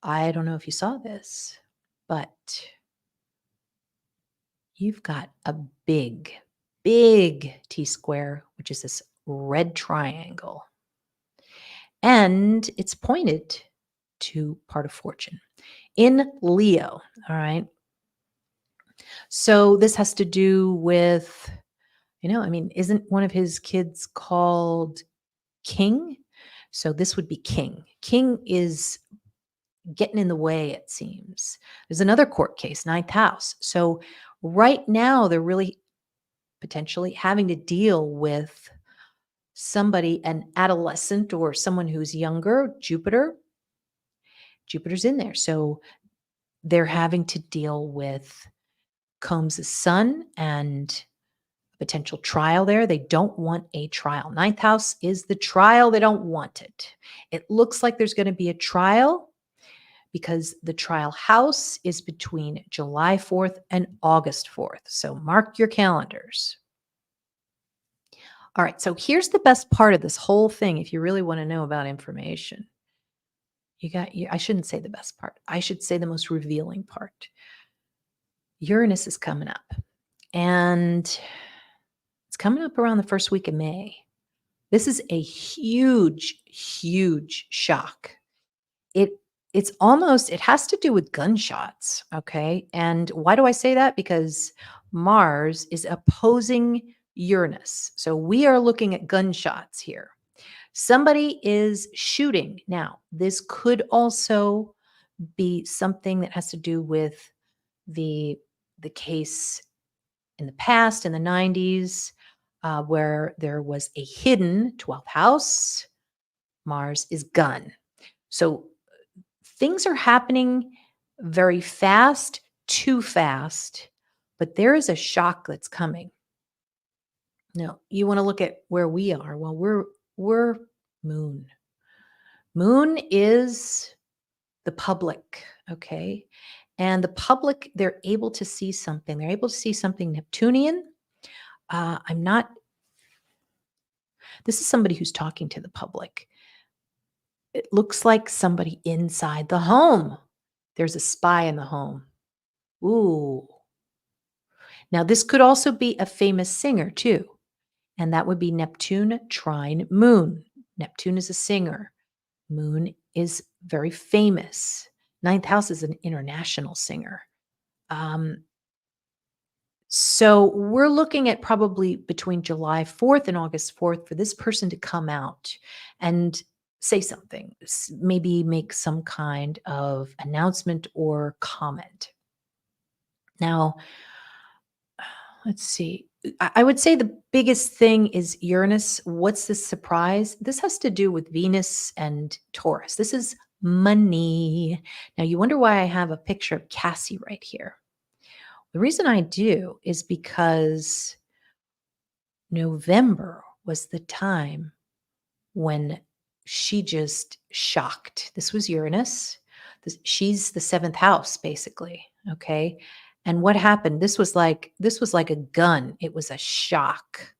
I don't know if you saw this, but you've got a big, big T-square, which is this red triangle. And it's pointed to part of fortune in Leo. All right. So this has to do with, isn't one of his kids called King? So this would be King. King is getting in the way, it seems. There's another court case, 9th house. So right now, they're really potentially having to deal with somebody, an adolescent or someone who's younger. Jupiter's in there. So they're having to deal with Combs' son and a potential trial there. They don't want a trial. 9th house is the trial. They don't want it. It looks like there's going to be a trial because the trial house is between July 4th and August 4th. So mark your calendars. All right, so here's the best part of this whole thing if you really want to know about information. I shouldn't say the best part. I should say the most revealing part. Uranus is coming up. And it's coming up around the first week of May. This is a huge, huge shock. It's almost, it has to do with gunshots, okay? And why do I say that? Because Mars is opposing Uranus. So we are looking at gunshots here. Somebody is shooting. Now, this could also be something that has to do with the case in the past, in the 90s, where there was a hidden 12th house. Mars is gun. So things are happening very fast, too fast, but there is a shock that's coming. Now, you want to look at where we are. Well, we're moon. Moon is the public, okay? And the public, they're able to see something. They're able to see something Neptunian. This is somebody who's talking to the public. It looks like somebody inside the home. There's a spy in the home. Ooh. Now, this could also be a famous singer, too. And that would be Neptune trine Moon. Neptune is a singer. Moon is very famous. Ninth house is an international singer. So we're looking at probably between July 4th and August 4th for this person to come out and say something, maybe make some kind of announcement or comment. Now, let's see. I would say the biggest thing is Uranus. What's the surprise? This has to do with Venus and Taurus. This is money. Now, you wonder why I have a picture of Cassie right here. The reason I do is because November was the time when she just shocked. This was Uranus. She's the seventh house, basically. Okay. And what happened? This was like a gun. It was a shock.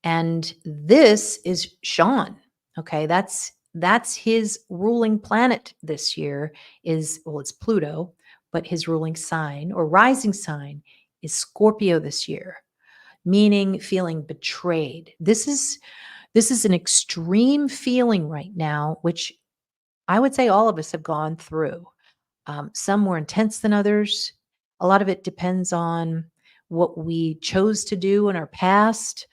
And this is Sean. Okay. That's his ruling planet this year is, well, it's Pluto, but his ruling sign or rising sign is Scorpio this year, meaning feeling betrayed. This is an extreme feeling right now, which I would say all of us have gone through. Some more intense than others. A lot of it depends on what we chose to do in our past.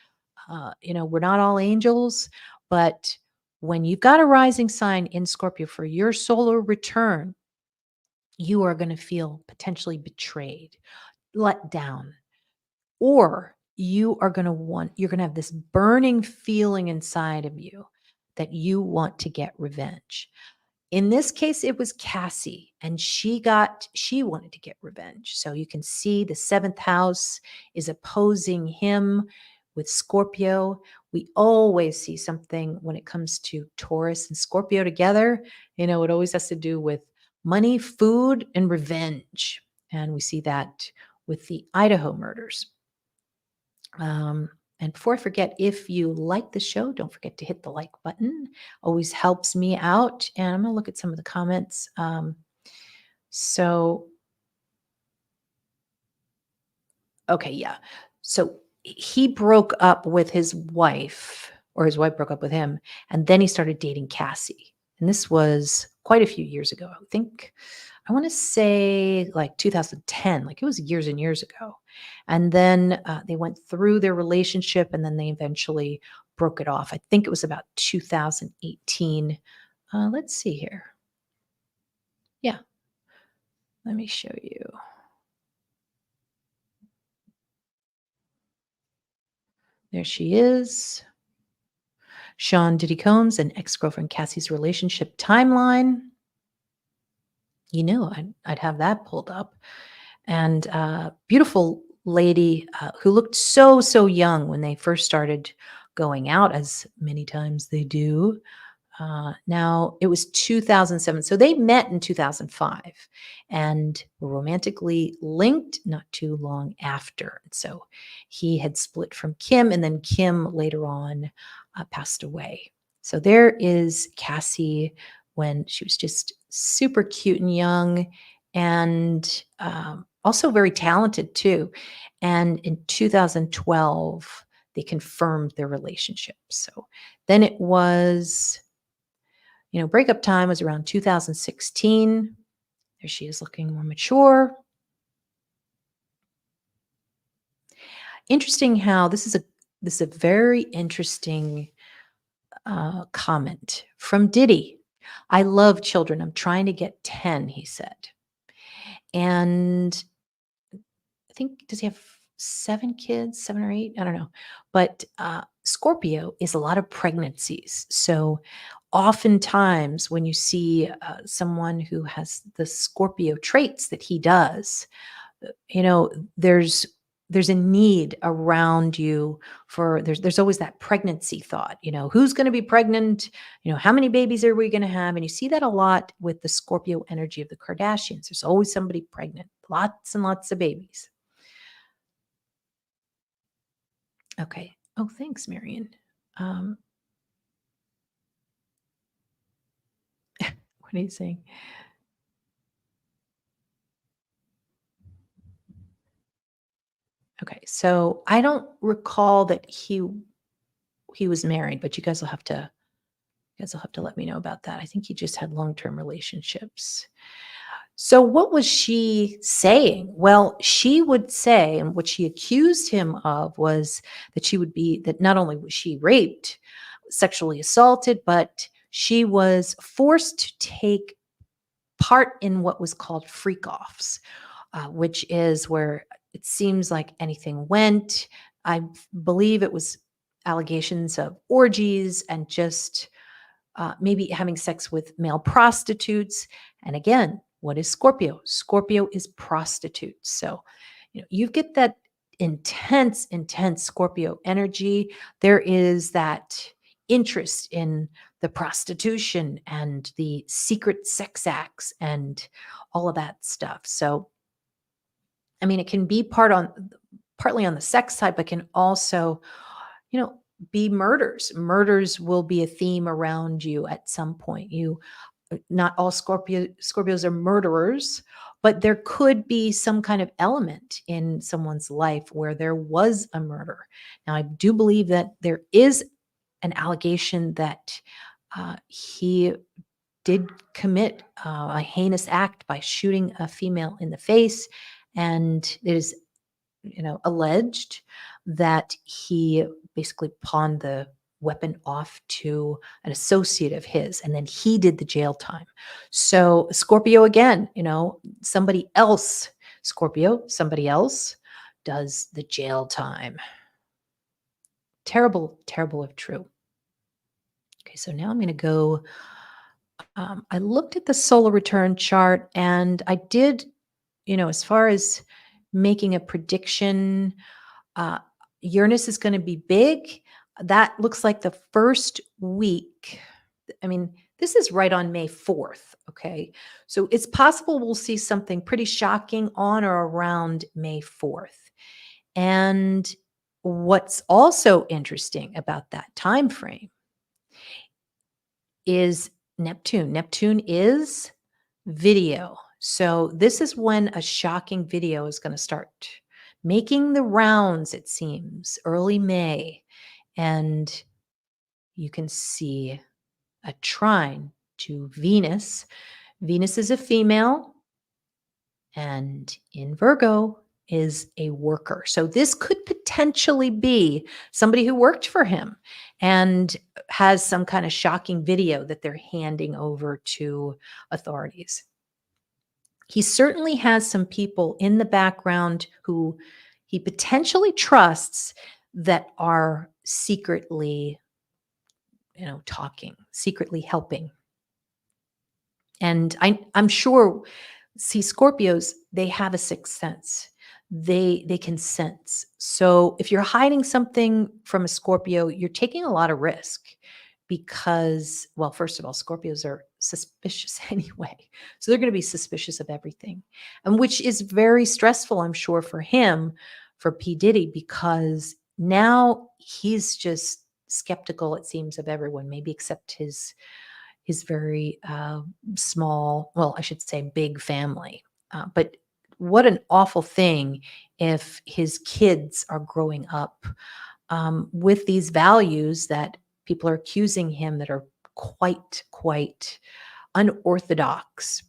We're not all angels, but when you've got a rising sign in Scorpio for your solar return, you are going to feel potentially betrayed, let down, or you're going to have this burning feeling inside of you that you want to get revenge. In this case, it was Cassie, and she wanted to get revenge. So you can see the seventh house is opposing him with Scorpio. We always see something when it comes to Taurus and Scorpio together. It always has to do with money, food, and revenge. And we see that with the Idaho murders. And before I forget, if you like the show, don't forget to hit the like button. Always helps me out. And I'm going to look at some of the comments. Okay, yeah. So he broke up with his wife, or his wife broke up with him, and then he started dating Cassie. And this was quite a few years ago. I want to say like 2010, like it was years and years ago. And then they went through their relationship and then they eventually broke it off. I think it was about 2018. Let's see here. Yeah. Let me show you. There she is. Sean Diddy Combs and ex-girlfriend Cassie's relationship timeline. I'd have that pulled up. And beautiful lady who looked so young when they first started going out, as many times they do. Now, it was 2007. So they met in 2005 and were romantically linked not too long after. So he had split from Kim, and then Kim later on passed away. So there is Cassie when she was just super cute and young. And also very talented too. And in 2012, they confirmed their relationship. So then it was, breakup time was around 2016. There she is looking more mature. Interesting how this is a very interesting comment from Diddy. I love children. I'm trying to get 10, he said. And I think, does he have 7 kids, 7 or 8? I don't know. But Scorpio is a lot of pregnancies. So oftentimes when you see someone who has the Scorpio traits that he does, you know, there's a need around you for there's always that pregnancy thought, who's going to be pregnant, how many babies are we going to have? And you see that a lot with the Scorpio energy of the Kardashians. There's always somebody pregnant, lots and lots of babies. Okay. Oh, thanks, Marion. What are you saying? Okay, so I don't recall that he was married, but you guys will have to let me know about that. I think he just had long-term relationships. So what was she saying? Well, she would say, and what she accused him of was that not only was she raped, sexually assaulted, but she was forced to take part in what was called freak offs, which is where it seems like anything went. I believe it was allegations of orgies and just maybe having sex with male prostitutes. And again, what is Scorpio? Scorpio is prostitutes. So, you get that intense Scorpio energy. There is that interest in the prostitution and the secret sex acts and all of that stuff. So, I mean, it can be partly on the sex side, but can also, be murders. Murders will be a theme around you at some point. Not all Scorpios are murderers, but there could be some kind of element in someone's life where there was a murder. Now, I do believe that there is an allegation that he did commit a heinous act by shooting a female in the face, and it is alleged that he basically pawned the weapon off to an associate of his, and then he did the jail time. So Scorpio again, somebody else, Scorpio, somebody else does the jail time. Terrible, terrible if true. Okay, so now I'm going to go. I looked at the solar return chart, and I did, as far as making a prediction, Uranus is going to be big. That looks like the first week. I mean, this is right on May 4th. Okay. So it's possible we'll see something pretty shocking on or around May 4th. And what's also interesting about that time frame is Neptune. Neptune is video. So this is when a shocking video is going to start making the rounds, it seems, early May. And you can see a trine to Venus. Venus is a female, and in Virgo is a worker. So this could potentially be somebody who worked for him and has some kind of shocking video that they're handing over to authorities. He certainly has some people in the background who he potentially trusts that are secretly, talking, secretly helping. And I'm sure, see, Scorpios, they have a sixth sense. They can sense. So if you're hiding something from a Scorpio, you're taking a lot of risk because, well, first of all, Scorpios are suspicious anyway. So they're going to be suspicious of everything, and which is very stressful, I'm sure, for him, for P. Diddy, because now he's just skeptical, it seems, of everyone, maybe except his very small, well, I should say big family. But what an awful thing if his kids are growing up with these values that people are accusing him that are quite unorthodox.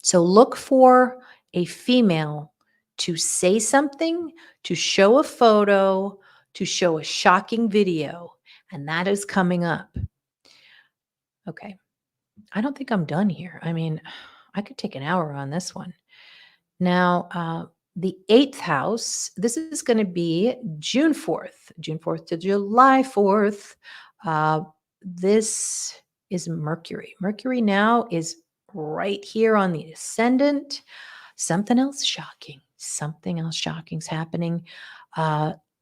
So look for a female to say something, to show a photo, to show a shocking video, and that is coming up. Okay. I don't think I'm done here. I mean, I could take an hour on this one. Now, the eighth house, this is going to be June 4th to July 4th. This is Mercury. Mercury now is right here on the ascendant. Something else shocking. Something else shocking is happening.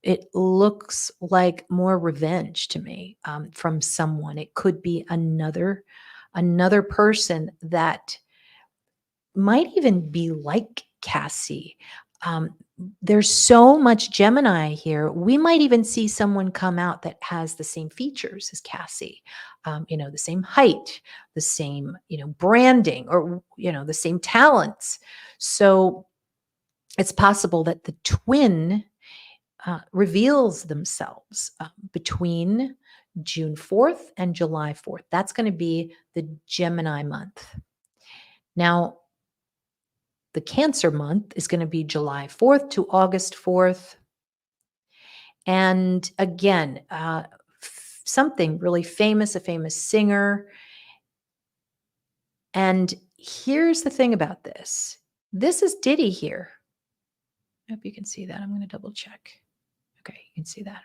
It looks like more revenge to me from someone. It could be another person that might even be like Cassie. Um, there's so much Gemini here. We might even see someone come out that has the same features as Cassie. The same height, the same, branding, or, the same talents. So it's possible that the twin reveals themselves between June 4th and July 4th. That's going to be the Gemini month. Now, the Cancer month is going to be July 4th to August 4th. And again, something really famous, a famous singer. And here's the thing about this. This is Diddy here. I hope you can see that. I'm going to double check. Okay, you can see that.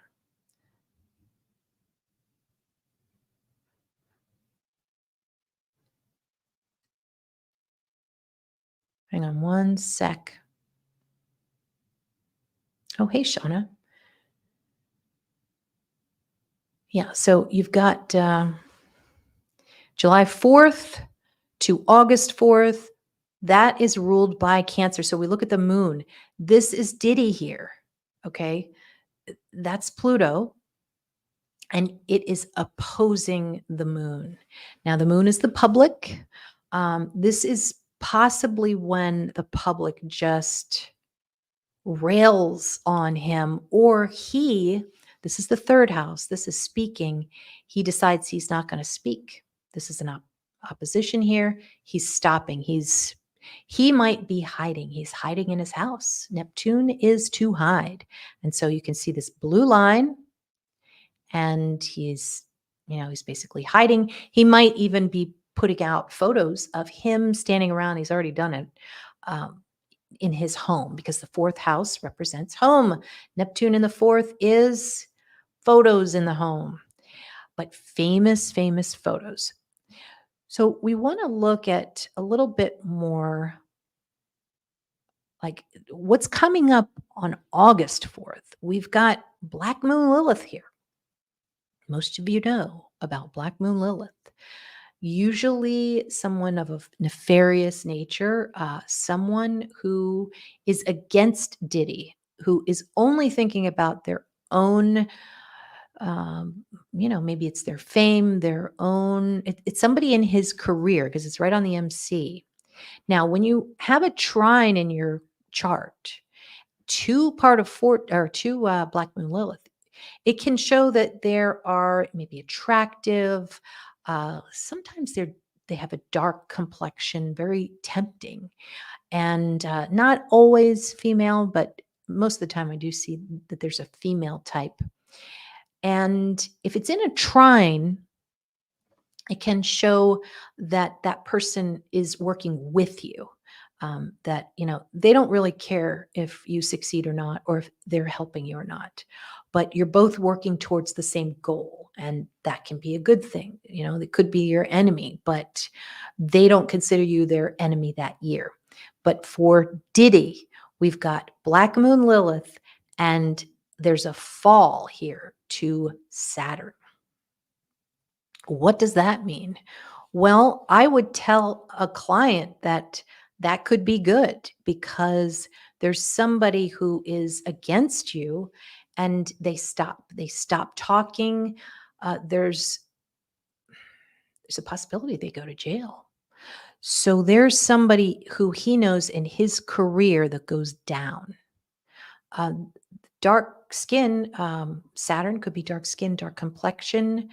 Hang on one sec. Oh, hey, Shauna. Yeah, so you've got July 4th to August 4th. That is ruled by Cancer. So we look at the moon. This is Diddy here. Okay. That's Pluto. And it is opposing the moon. Now, the moon is the public. This is possibly when the public just rails on him, or this is the third house, this is speaking, he decides he's not going to speak. This is an opposition here. He's stopping. He might be hiding. He's hiding in his house. Neptune is to hide. And so you can see this blue line, and he's basically hiding. He might even be putting out photos of him standing around. He's already done it. In his home, because the fourth house represents home. Neptune in the fourth is photos in the home, but famous photos. So we want to look at a little bit more like what's coming up on August 4th. We've got Black Moon Lilith here. Most of you know about Black Moon Lilith. Usually someone of a nefarious nature, someone who is against Diddy, who is only thinking about their own, maybe it's their fame, their own, it's somebody in his career, because it's right on the MC. Now, when you have a trine in your chart, two Black Moon Lilith, it can show that there are maybe attractive, sometimes they have a dark complexion, very tempting, and not always female, but most of the time I do see that there's a female type. And if it's in a trine, it can show that that person is working with you. That they don't really care if you succeed or not, or if they're helping you or not, but you're both working towards the same goal, and that can be a good thing. It could be your enemy, but they don't consider you their enemy that year. But for Diddy, we've got Black Moon Lilith, and there's a fall here to Saturn. What does that mean? Well, I would tell a client that could be good, because there's somebody who is against you, and they stop talking. There's a possibility they go to jail. So there's somebody who he knows in his career that goes down. Dark skin, Saturn could be dark skin, dark complexion.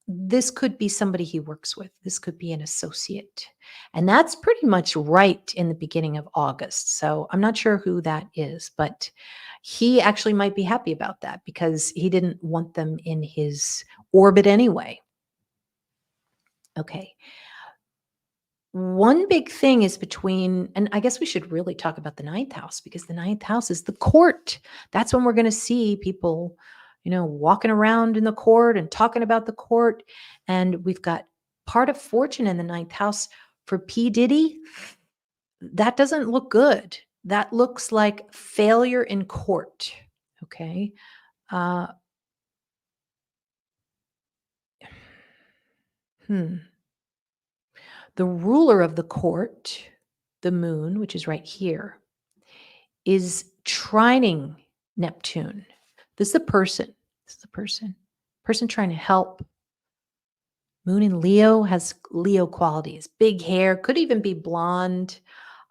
This could be somebody he works with. This could be an associate. And that's pretty much right in the beginning of August. So I'm not sure who that is, but he actually might be happy about that because he didn't want them in his orbit anyway. Okay. One big thing is between, and I guess we should really talk about the ninth house because the ninth house is the court. That's when we're going to see people, walking around in the court and talking about the court. And we've got part of fortune in the ninth house for P. Diddy. That doesn't look good. That looks like failure in court. Okay. Uh, The ruler of the court, the moon, which is right here, is trining Neptune. This is the person. This is the person. Person trying to help. Moon in Leo has Leo qualities. Big hair, could even be blonde.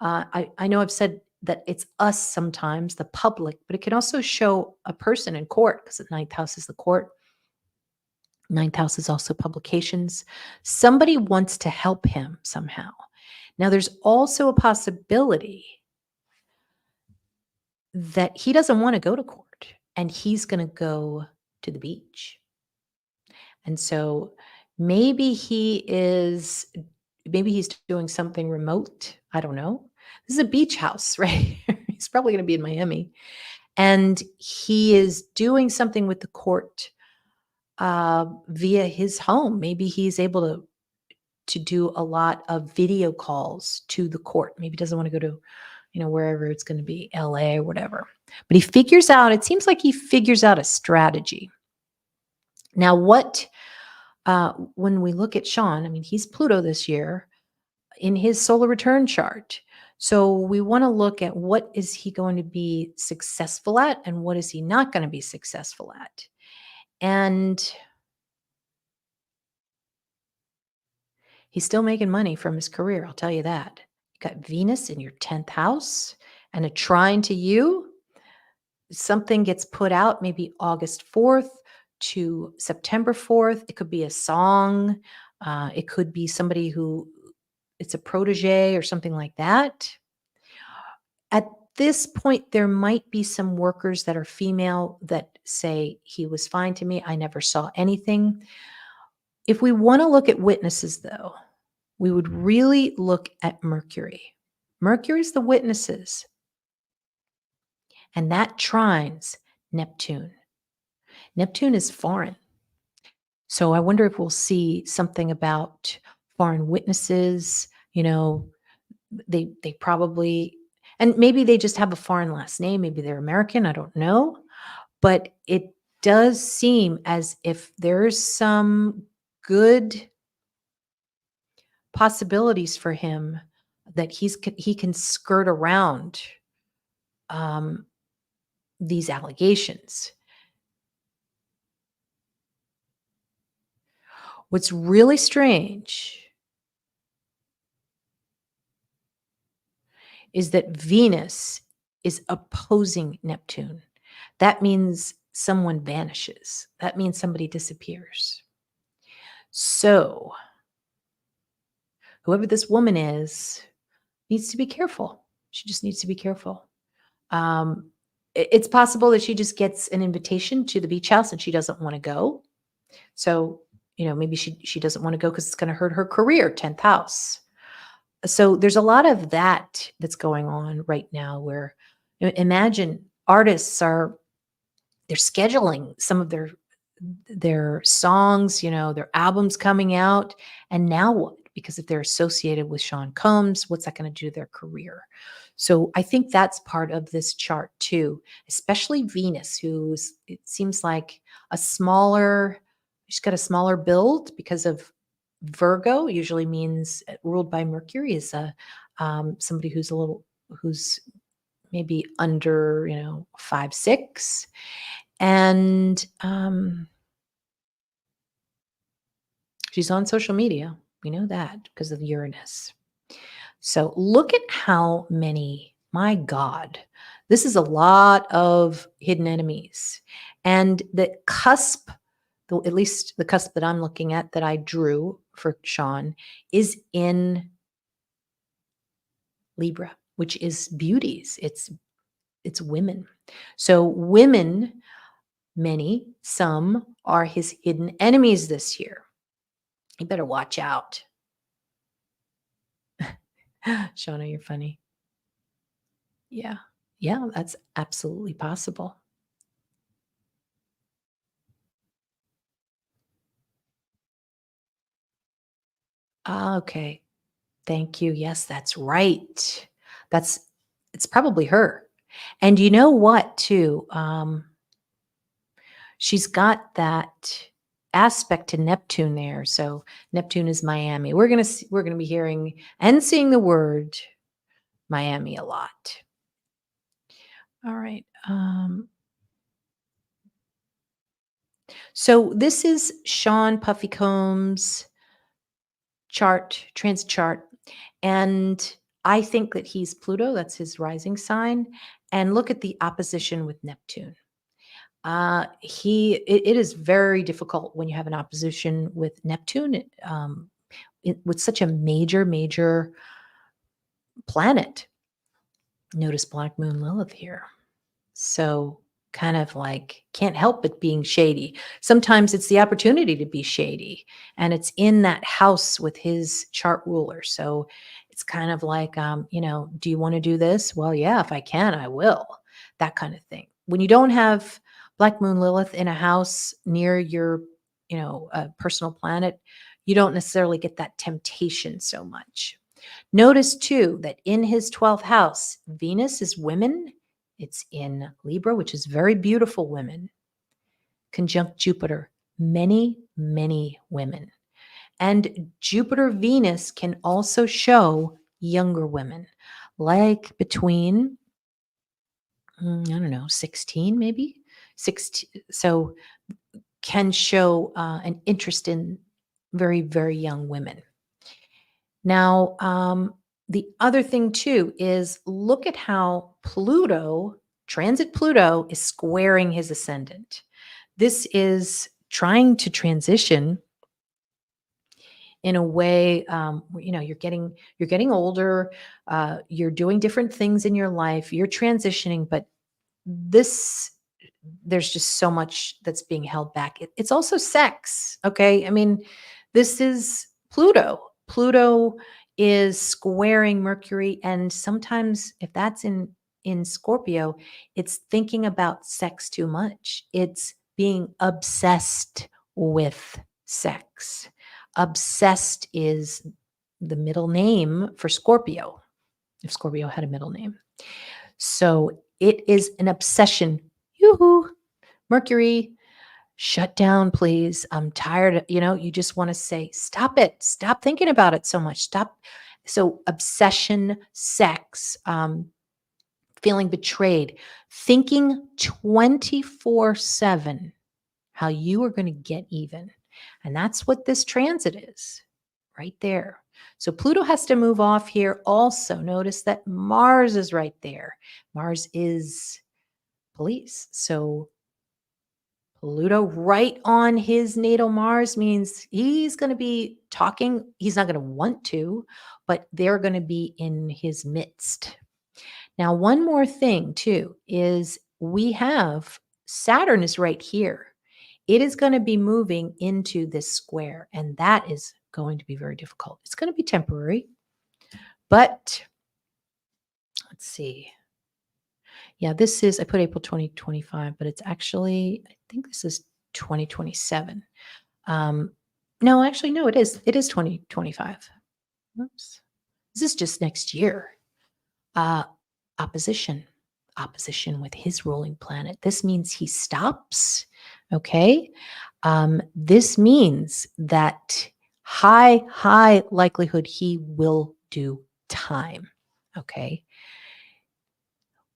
I know I've said that it's us sometimes, the public, but it can also show a person in court because the ninth house is the court. Ninth house is also publications. Somebody wants to help him somehow. Now, there's also a possibility that he doesn't want to go to court and he's going to go to the beach. And so maybe he's doing something remote. I don't know. This is a beach house, right? He's probably going to be in Miami. And he is doing something with the court via his home. Maybe he's able to do a lot of video calls to the court. Maybe he doesn't want to go to, wherever it's going to be, LA or whatever. But it seems like he figures out a strategy. Now, when we look at Sean, he's Pluto this year in his solar return chart. So we want to look at what is he going to be successful at and what is he not going to be successful at. And he's still making money from his career, I'll tell you that. You got Venus in your 10th house and a trine to you. Something gets put out maybe August 4th to September 4th. It could be a song. It could be somebody it's a protege or something like that. At this point, there might be some workers that are female that say, he was fine to me. I never saw anything. If we want to look at witnesses, though, we would really look at Mercury. Mercury is the witnesses. And that trines Neptune. Neptune is foreign. So I wonder if we'll see something about foreign witnesses. They probably, and maybe they just have a foreign last name. Maybe they're American. I don't know. But it does seem as if there's some good possibilities for him that he can skirt around these allegations. What's really strange is that Venus is opposing Neptune. That means someone vanishes. That means somebody disappears. So whoever this woman is needs to be careful. She just needs to be careful. It's possible that she just gets an invitation to the beach house and she doesn't want to go. So, maybe she doesn't want to go because it's going to hurt her career, 10th house. So there's a lot of that's going on right now where imagine artists they're scheduling some of their songs, their albums coming out. And now what? Because if they're associated with Sean Combs, what's that going to do to their career? So I think that's part of this chart too, especially Venus, it seems like she's got a smaller build because of Virgo, usually means ruled by Mercury, is somebody who's maybe under, 5'6", and she's on social media. We know that because of Uranus. So look at how many, my God, this is a lot of hidden enemies. And the cusp, at least the cusp that I'm looking at that I drew for Sean, is in Libra, which is beauties. It's women. So women, many, some are his hidden enemies this year. You better watch out. Shauna, you're funny. Yeah. Yeah, that's absolutely possible. Ah, okay. Thank you. Yes, that's right. That's it's probably her. And you know what, too? She's got that aspect to Neptune there. So Neptune is Miami. We're gonna be hearing and seeing the word Miami a lot. All right. So this is Sean Puffy Combs' chart, transit chart. And I think that he's Pluto, that's his rising sign. And look at the opposition with Neptune. It is very difficult when you have an opposition with Neptune, with such a major planet. Notice Black Moon Lilith here. So kind of like can't help but being shady. Sometimes it's the opportunity to be shady, and it's in that house with his chart ruler. So it's kind of like, do you want to do this? Well, yeah, if I can, I will. That kind of thing. When you don't have Black Moon Lilith in a house near your, personal planet, you don't necessarily get that temptation so much. Notice too that in his 12th house, Venus is women. It's in Libra, which is very beautiful women, conjunct Jupiter, many women. And Jupiter Venus can also show younger women, like between, I don't know, 16 maybe? 16. So can show an interest in very young women. Now, the other thing too is look at how transit Pluto is squaring his ascendant. This is trying to transition in a way, you're getting older, you're doing different things in your life, you're transitioning, but this there's just so much that's being held back. It's also sex. Okay. I mean, this is Pluto. Pluto is squaring Mercury. And sometimes if that's in Scorpio, it's thinking about sex too much. It's being obsessed with sex. Obsessed is the middle name for Scorpio, if Scorpio had a middle name. So it is an obsession. Yoo-hoo. Mercury, shut down, please. I'm tired. You just want to say, stop it. Stop thinking about it so much. Stop. So obsession, sex, feeling betrayed, thinking 24/7 how you are going to get even. And that's what this transit is right there. So Pluto has to move off here. Also, notice that Mars is right there. Mars is police. So Pluto right on his natal Mars means he's going to be talking. He's not going to want to, but they're going to be in his midst. Now, one more thing too is we have Saturn is right here. It is going to be moving into this square, and that is going to be very difficult. It's going to be temporary, but let's see. Yeah, this is, I put April 2025, but it's actually, I think this is 2027. No, actually, no, it is. It is 2025. Oops. This is just next year. Opposition with his ruling planet. This means he stops. Okay. This means that high likelihood he will do time. Okay.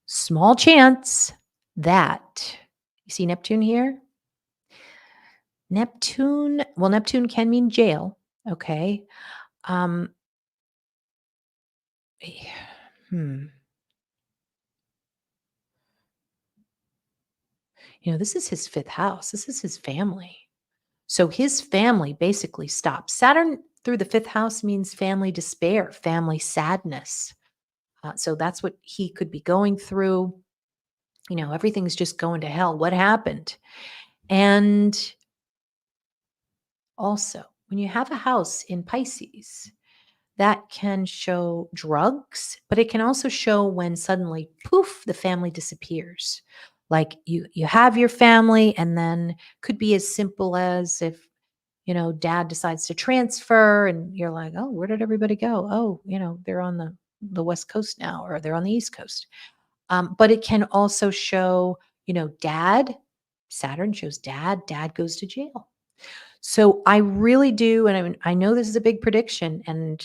Small chance that you see Neptune here. Neptune can mean jail. Okay. Hmm. This is his fifth house. This is his family. So his family basically stops. Saturn through the fifth house means family despair, family sadness. So that's what he could be going through. Everything's just going to hell. What happened? And also, when you have a house in Pisces, that can show drugs, but it can also show when suddenly, poof, the family disappears. Like you have your family, and then could be as simple as if dad decides to transfer, and you're like, oh, where did everybody go? Oh, they're on the West Coast now, or they're on the East Coast. But it can also show, dad. Saturn shows dad. Dad goes to jail. So I really do, and I know this is a big prediction, and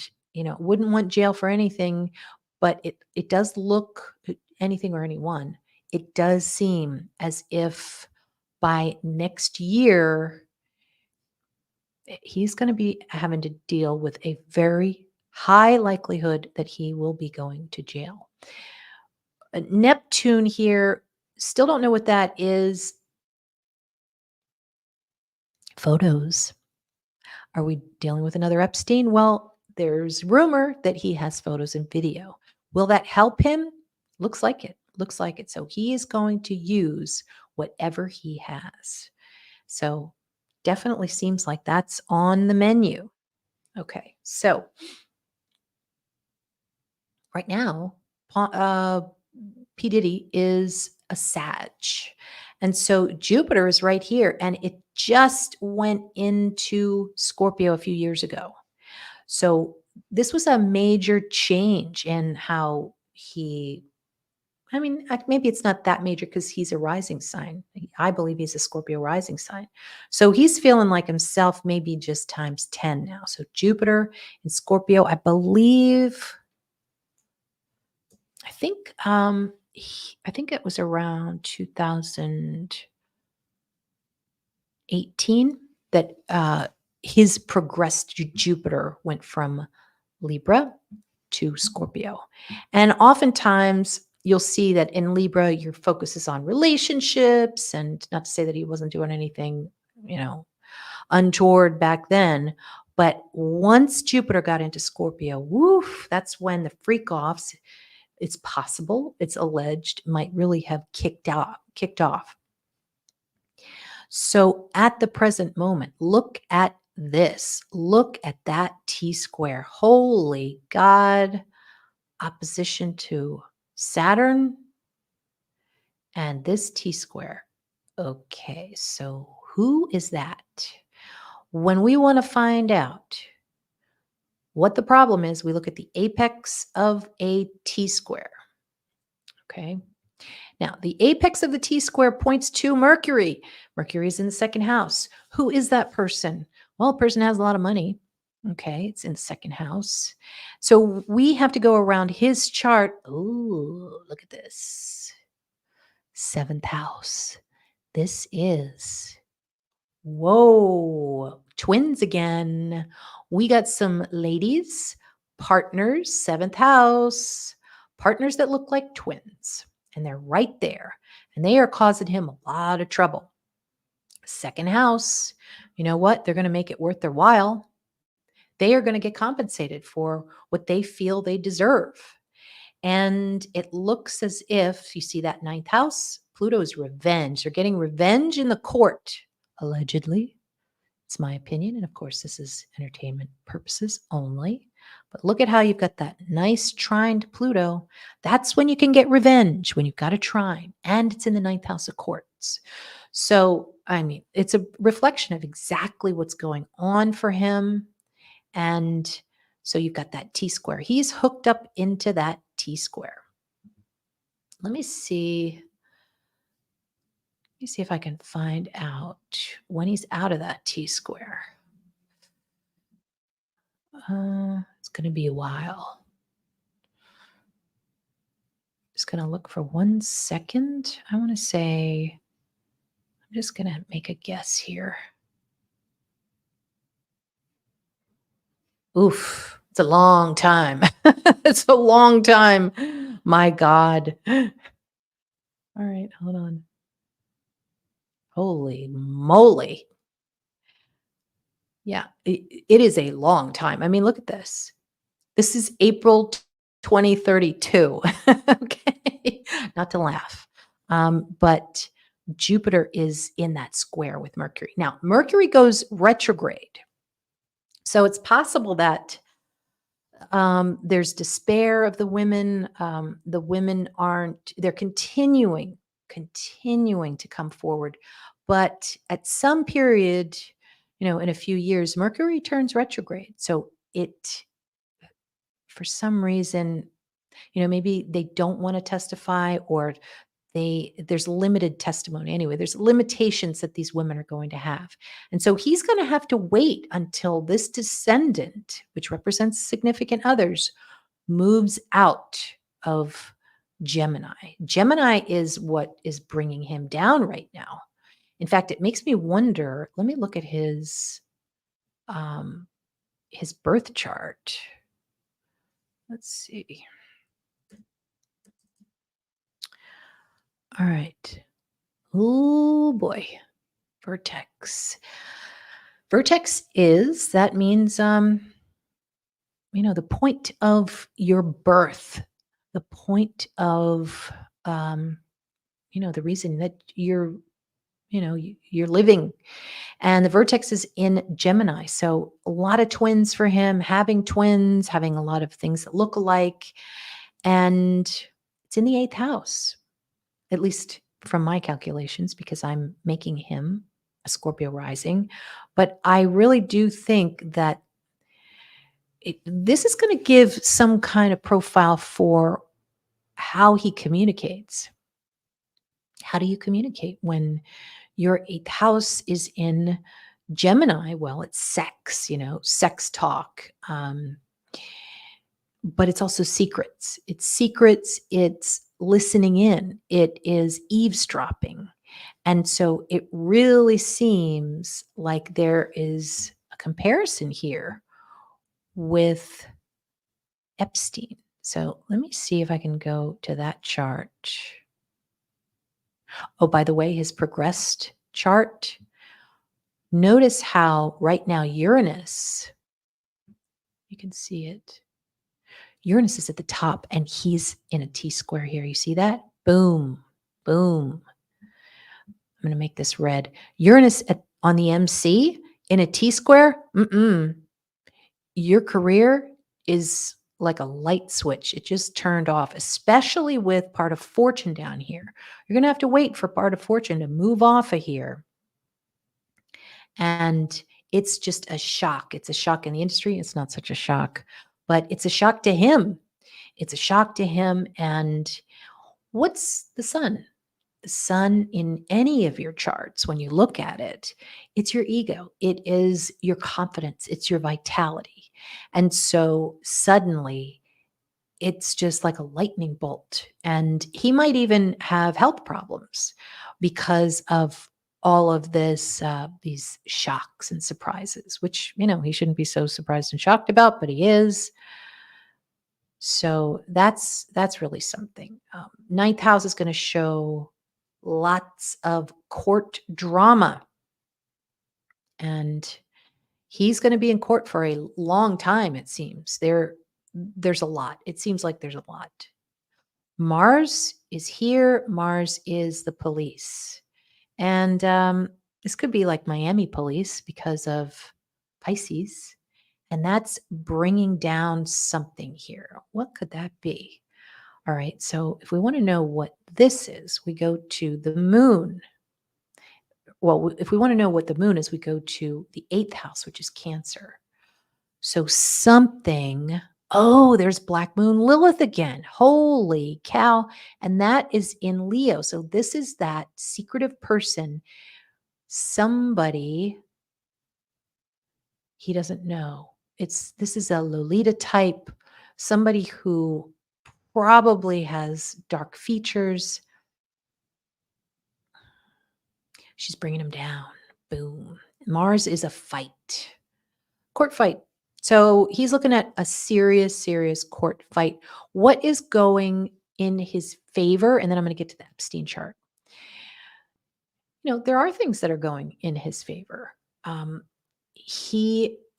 wouldn't want jail for anything, but it does look anything or anyone. It does seem as if by next year he's going to be having to deal with a very high likelihood that he will be going to jail. Neptune here, still don't know what that is. Photos. Are we dealing with another Epstein? Well, there's rumor that he has photos and video. Will that help him? Looks like it. Looks like it. So he is going to use whatever he has. So definitely seems like that's on the menu. Okay. So right now, P. Diddy is a Sag. And so Jupiter is right here, and it just went into Scorpio a few years ago. So this was a major change in how maybe it's not that major because he's a rising sign. I believe he's a Scorpio rising sign. So he's feeling like himself, maybe just times 10 now. So Jupiter in Scorpio, I believe, I think it was around 2018 that his progressed Jupiter went from Libra to Scorpio. And oftentimes you'll see that in Libra, your focus is on relationships, and not to say that he wasn't doing anything, untoward back then. But once Jupiter got into Scorpio, woof, that's when the freak offs, it's possible, it's alleged, might really have kicked off. So at the present moment, look at this. Look at that T square. Holy God. Opposition to Saturn and this T square. Okay, so who is that? When we want to find out what the problem is, we look at the apex of a T square. Okay. Now, the apex of the T square points to Mercury. Mercury is in the second house. Who is that person? Well, a person has a lot of money. Okay, it's in the second house. So we have to go around his chart. Ooh, look at this. Seventh house. This is, whoa, twins again. We got some ladies, partners, seventh house, partners that look like twins. And they're right there. And they are causing him a lot of trouble. Second house, you know what? They're going to make it worth their while. They are going to get compensated for what they feel they deserve. And it looks as if, you see that ninth house, Pluto's revenge. They're getting revenge in the court, allegedly. It's my opinion. And of course, this is entertainment purposes only. But look at how you've got that nice trine to Pluto. That's when you can get revenge, when you've got a trine. And it's in the ninth house of courts. So, it's a reflection of exactly what's going on for him. And so you've got that T square. He's hooked up into that T square. Let me see. Let me see if I can find out when he's out of that T square. It's going to be a while. Just going to look for 1 second. I want to say, I'm just going to make a guess here. Oof, it's It's a long time. It's a long time. My God. All right, hold on. Holy moly. Yeah, it is a long time. I mean, look at this. This is April 2032. Okay. Not to laugh. But Jupiter is in that square with Mercury. Now, Mercury goes retrograde. So it's possible that there's despair of the women. The women aren't, they're continuing to come forward. But at some period, in a few years, Mercury turns retrograde. So it, for some reason, maybe they don't want to testify, or there's limited testimony. Anyway, there's limitations that these women are going to have. And so he's going to have to wait until this descendant, which represents significant others, moves out of Gemini. Gemini is what is bringing him down right now. In fact, it makes me wonder, let me look at his birth chart. Let's see. All right. Oh boy. Vertex. Vertex that means the point of your birth, the point of the reason that you're living. And the vertex is in Gemini. So a lot of twins for him, having twins, having a lot of things that look alike. And it's in the 8th house, at least from my calculations, because I'm making him a Scorpio rising. But I really do think that this is going to give some kind of profile for how he communicates. How do you communicate when your 8th house is in Gemini? Well, it's sex, sex talk. But it's also secrets. It's listening in. It is eavesdropping. And so it really seems like there is a comparison here with Epstein. So let me see if I can go to that chart. Oh, by the way, his progressed chart. Notice how right now Uranus, you can see it. Uranus is at the top and he's in a T square here. You see that? Boom, boom. I'm going to make this red. Uranus on the MC in a T square. Your career is like a light switch. It just turned off, especially with part of fortune down here. You're going to have to wait for part of fortune to move off of here. And it's just a shock. It's a shock in the industry. It's not such a shock, but it's a shock to him. It's a shock to him. And what's the sun? The sun in any of your charts, when you look at it, it's your ego. It is your confidence. It's your vitality. And so suddenly it's just like a lightning bolt. And he might even have health problems because of all of this, these shocks and surprises, which, he shouldn't be so surprised and shocked about, but he is. So that's really something. 9th house is going to show lots of court drama. And he's going to be in court for a long time, it seems. There's a lot. It seems like there's a lot. Mars is here. Mars is the police. And this could be like Miami police because of Pisces. And that's bringing down something here. What could that be? All right. So if we want to know what this is, we go to the moon. Well, if we want to know what the moon is, we go to the 8th house, which is Cancer. So something, there's Black Moon Lilith again. Holy cow. And that is in Leo. So this is that secretive person, somebody he doesn't know. This is a Lolita type, somebody who probably has dark features. She's bringing him down. Boom. Mars is a fight, court fight. So he's looking at a serious, serious court fight. What is going in his favor? And then I'm going to get to the Epstein chart. There are things that are going in his favor.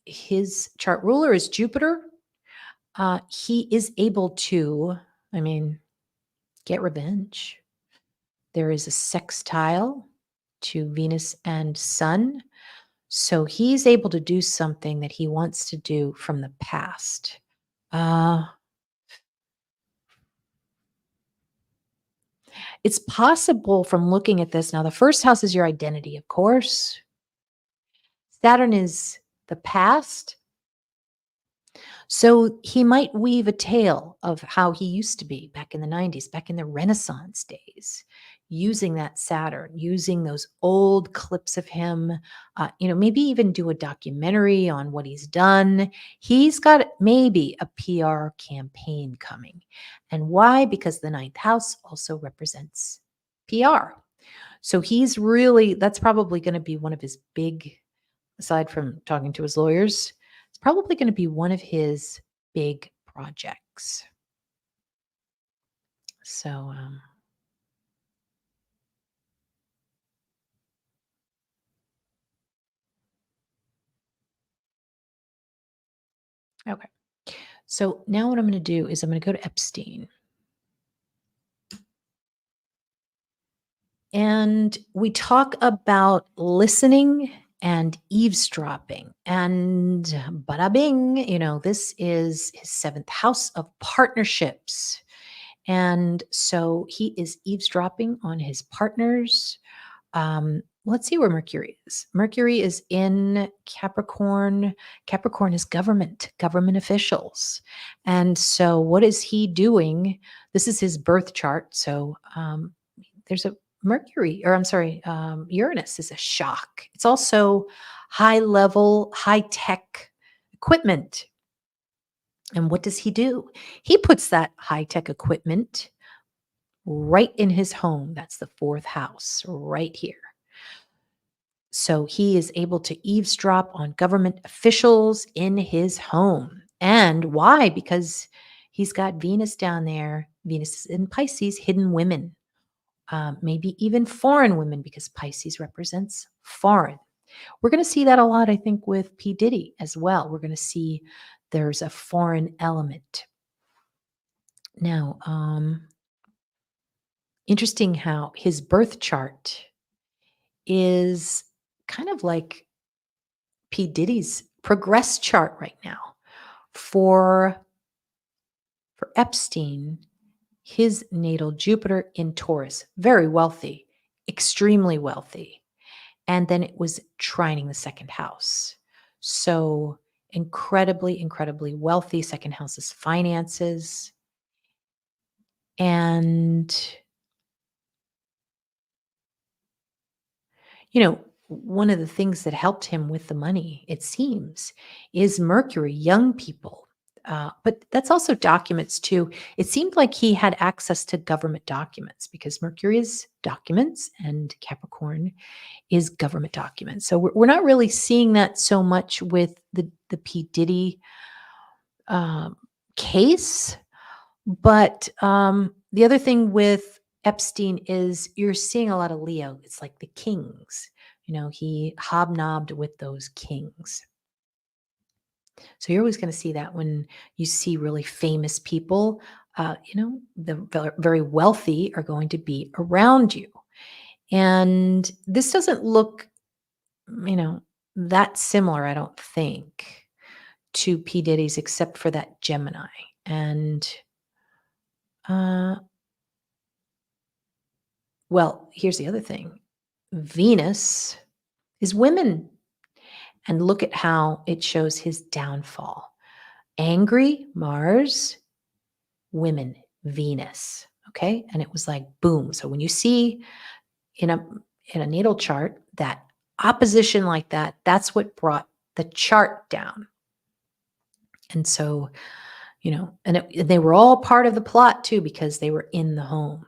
His chart ruler is Jupiter. He is able to, get revenge. There is a sextile to Venus and Sun. So he's able to do something that he wants to do from the past. It's possible from looking at this. Now, the first house is your identity, of course. Saturn is the past. So he might weave a tale of how he used to be back in the 90s, back in the Renaissance days, using that Saturn, using those old clips of him, maybe even do a documentary on what he's done. He's got maybe a PR campaign coming. And why? Because the ninth house also represents PR. So that's probably going to be one of his big, aside from talking to his lawyers, it's probably going to be one of his big projects. So, okay. So now what I'm going to do is I'm going to go to Epstein. And we talk about listening and eavesdropping. And bada bing, this is his seventh house of partnerships. And so he is eavesdropping on his partners. Let's see where Mercury is. Mercury is in Capricorn. Capricorn is government officials. And so what is he doing? This is his birth chart. So there's a Uranus is a shock. It's also high level, high tech equipment. And what does he do? He puts that high tech equipment right in his home. That's the fourth house right here. So he is able to eavesdrop on government officials in his home. And why? Because he's got Venus down there. Venus is in Pisces, hidden women. Maybe even foreign women, because Pisces represents foreign. We're going to see that a lot, I think, with P. Diddy as well. We're going to see there's a foreign element. Now, interesting how his birth chart is kind of like P. Diddy's progress chart right now. For Epstein, his natal Jupiter in Taurus, very wealthy, extremely wealthy. And then it was trining the second house. So incredibly, incredibly wealthy. Second house is finances. And, one of the things that helped him with the money, it seems, is Mercury, young people. But that's also documents too. It seemed like he had access to government documents because Mercury is documents and Capricorn is government documents. So we're not really seeing that so much with the P. Diddy case. But the other thing with Epstein is you're seeing a lot of Leo. It's like the kings. He hobnobbed with those kings. So you're always going to see that when you see really famous people, the very wealthy are going to be around you. And this doesn't look, that similar, I don't think, to P. Diddy's, except for that Gemini. And, well, here's the other thing. Venus is women. And look at how it shows his downfall. Angry, Mars, women, Venus. Okay. And it was like, boom. So when you see in a natal chart that opposition like that, that's what brought the chart down. And so, and they were all part of the plot too, because they were in the home.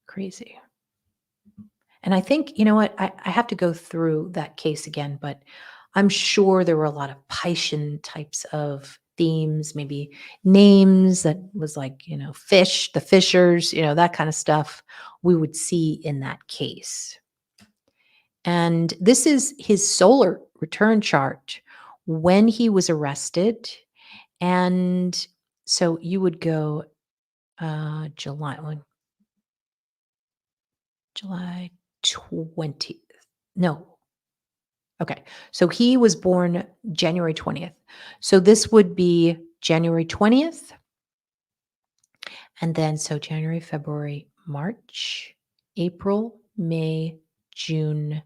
Crazy. And I think, I have to go through that case again, but I'm sure there were a lot of Piscean types of themes, maybe names that was like, fish, the fishers, that kind of stuff we would see in that case. And this is his solar return chart when he was arrested. And so you would go July 20th. No. Okay. So he was born January 20th. So this would be January 20th. And then so January, February, March, April, May, June.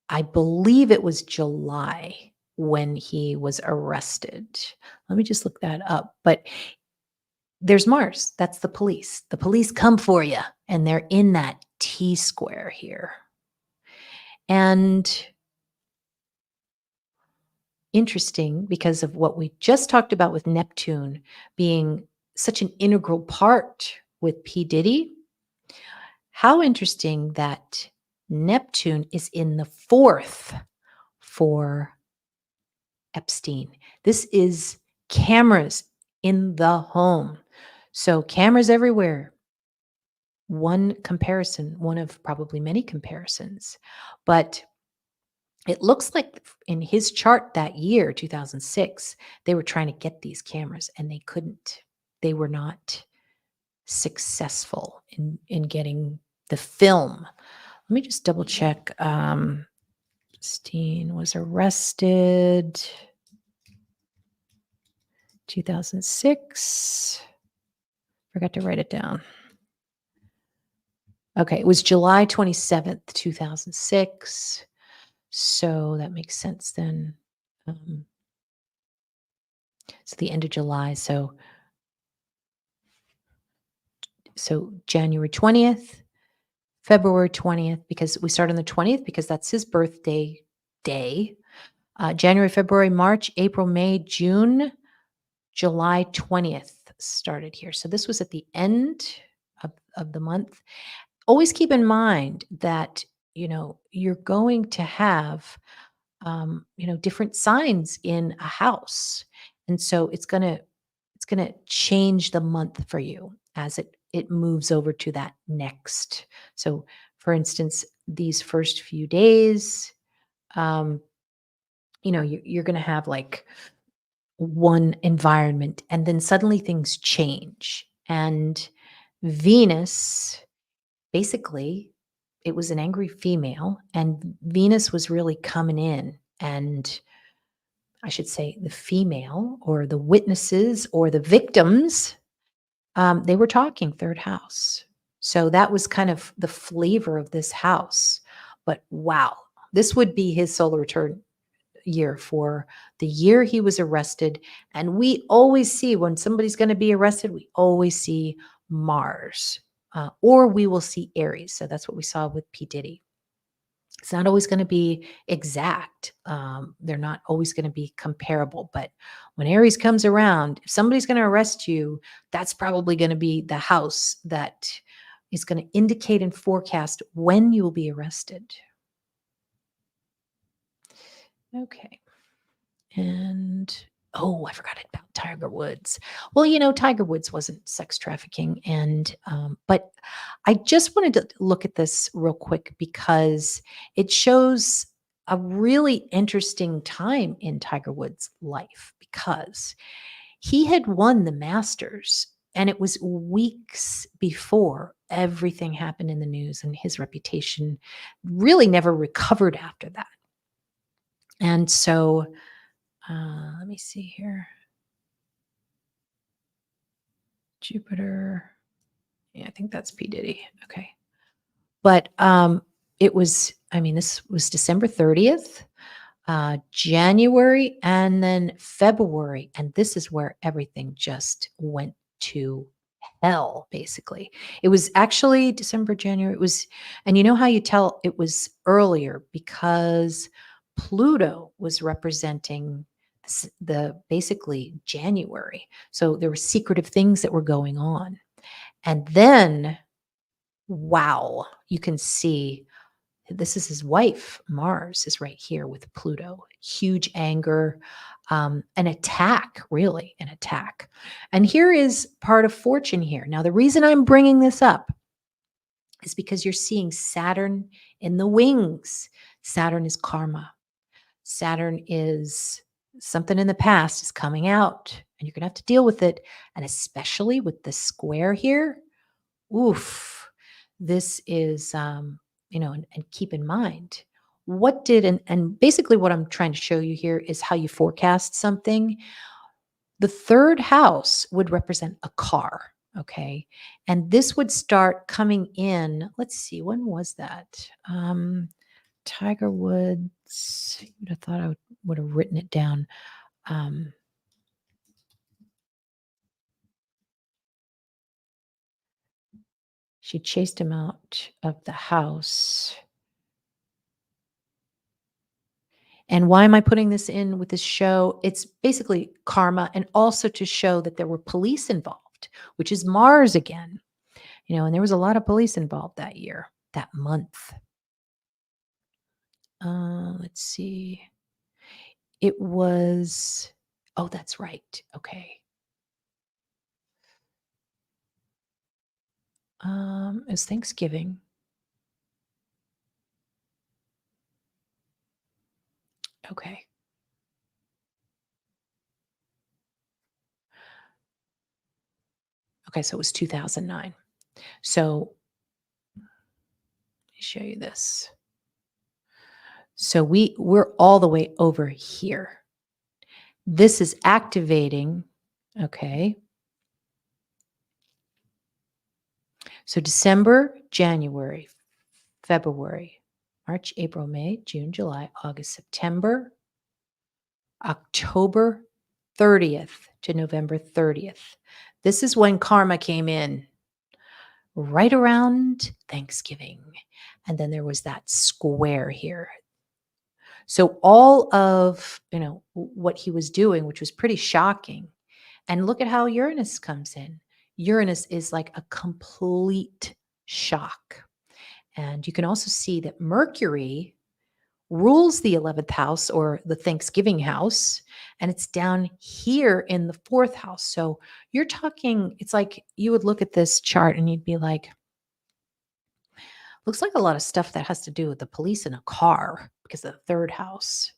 I believe it was July when he was arrested. Let me just look that up. But there's Mars. That's the police. The police come for you, and they're in that T square here. And interesting because of what we just talked about with Neptune being such an integral part with P. Diddy. How interesting that Neptune is in the 4th for Epstein. This is cameras in the home. So cameras everywhere. One comparison, one of probably many comparisons. But it looks like in his chart that year, 2006, they were trying to get these cameras and they couldn't. They were not successful in getting the film. Let me just double check. Epstein was arrested 2006. Forgot to write it down. Okay, it was July 27th, 2006. So that makes sense then. So the end of July. So January 20th, February 20th, because we start on the 20th because that's his birthday day. January, February, March, April, May, June, July 20th started here. So this was at the end of the month. Always keep in mind that, you're going to have, different signs in a house. And so it's going to change the month for you as it moves over to that next. So for instance, these first few days, you're going to have like one environment and then suddenly things change. And Venus, basically, it was an angry female, and Venus was really coming in. And I should say the female or the witnesses or the victims, they were talking 3rd house. So that was kind of the flavor of this house. But wow, this would be his solar return year for the year he was arrested. And we always see when somebody's going to be arrested, we always see Mars, or we will see Aries. So that's what we saw with P. Diddy. It's not always going to be exact. They're not always going to be comparable. But when Aries comes around, if somebody's going to arrest you, that's probably going to be the house that is going to indicate and forecast when you will be arrested. Okay. And I forgot about Tiger Woods. Well, Tiger Woods wasn't sex trafficking, but I just wanted to look at this real quick because it shows a really interesting time in Tiger Woods' life because he had won the Masters, and it was weeks before everything happened in the news, and his reputation really never recovered after that. And so let me see here. Jupiter. Yeah, I think that's P. Diddy. Okay. But this was December 30th, January, and then February. And this is where everything just went to hell, basically. It was actually December, January. And you know how you tell it was earlier because Pluto was representing the basically January. So there were secretive things that were going on. And then, wow, you can see This is his wife, Mars, is right here with Pluto. Huge anger, an attack, really, an attack. And here is part of fortune here. Now, the reason I'm bringing this up is because you're seeing Saturn in the wings. Saturn is karma. Saturn is something in the past is coming out, and you're going to have to deal with it. And especially with the square here, oof, this is, and keep in mind what did, and basically what I'm trying to show you here is how you forecast something. The third house would represent a car. Okay. And this would start coming in. Let's see, when was that? Tiger Woods. You would have thought I would have written it down. She chased him out of the house. And why am I putting this in with this show? It's basically karma, and also to show that there were police involved, which is Mars again. And there was a lot of police involved that year, that month. Let's see. It was, oh, that's right. Okay. It was Thanksgiving. Okay. Okay, so it was 2009. So let me show you this. So we're all the way over here. This is activating, okay. So December, January, February, March, April, May, June, July, August, September, October 30th to November 30th. This is when karma came in, right around Thanksgiving. And then there was that square here. So all of, what he was doing, which was pretty shocking. And look at how Uranus comes in. Uranus is like a complete shock. And you can also see that Mercury rules the 11th house, or the Thanksgiving house, and it's down here in the 4th house. So you're talking, it's like you would look at this chart and you'd be like, looks like a lot of stuff that has to do with the police in a car, because of the 3rd house.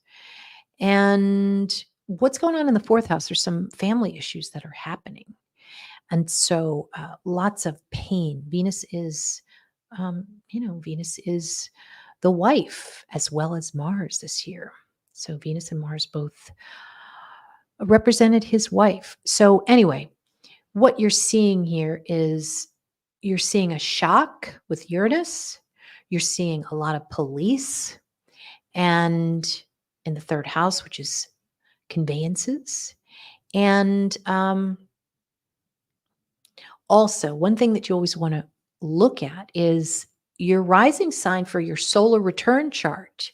And what's going on in the 4th house? There's some family issues that are happening. And so lots of pain. Venus is, Venus is the wife as well as Mars this year. So Venus and Mars both represented his wife. So anyway, what you're seeing here is you're seeing a shock with Uranus. You're seeing a lot of police, and in the 3rd house, which is conveyances. And also, one thing that you always want to look at is your rising sign for your solar return chart.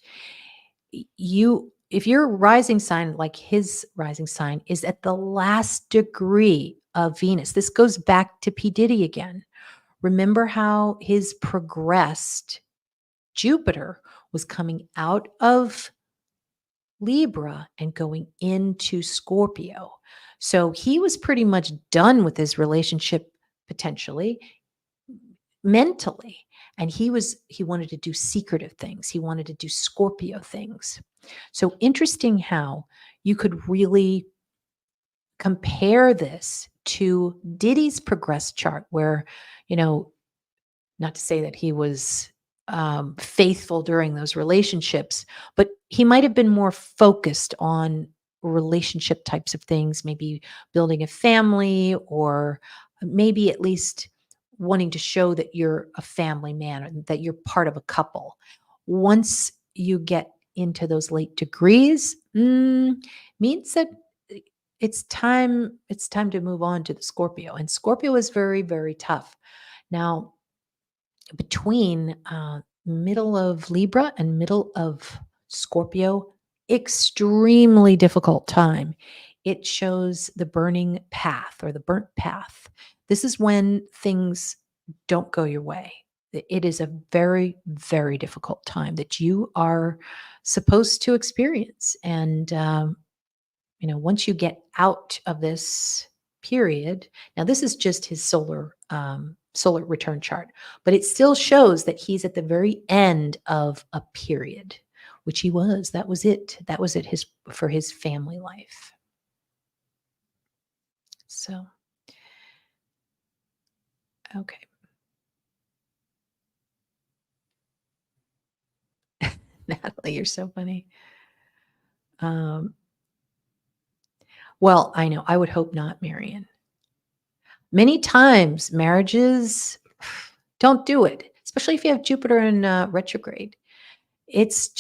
If your rising sign, like his rising sign, is at the last degree of Venus, this goes back to P. Diddy again. Remember how his progressed Jupiter was coming out of Libra and going into Scorpio. So he was pretty much done with his relationship, potentially, mentally. And he wanted to do secretive things. He wanted to do Scorpio things. So interesting how you could really compare this to Diddy's progressed chart, where, not to say that he was faithful during those relationships, but he might have been more focused on relationship types of things, maybe building a family, or maybe at least wanting to show that you're a family man, or that you're part of a couple. Once you get into those late degrees, means that it's time to move on to the Scorpio. And Scorpio is very, very tough. Now, between middle of Libra and middle of Scorpio, extremely difficult time. It shows the burning path, or the burnt path. This is when things don't go your way. it is a very, very difficult time that you are supposed to experience. And, once you get out of this period, now this is just his solar return chart, but it still shows that he's at the very end of a period, which he was. That was it. That was it for his family life. So, okay. Natalie, you're so funny. Well, I know. I would hope not, Marion. Many times marriages, don't do it, especially if you have Jupiter in retrograde. It's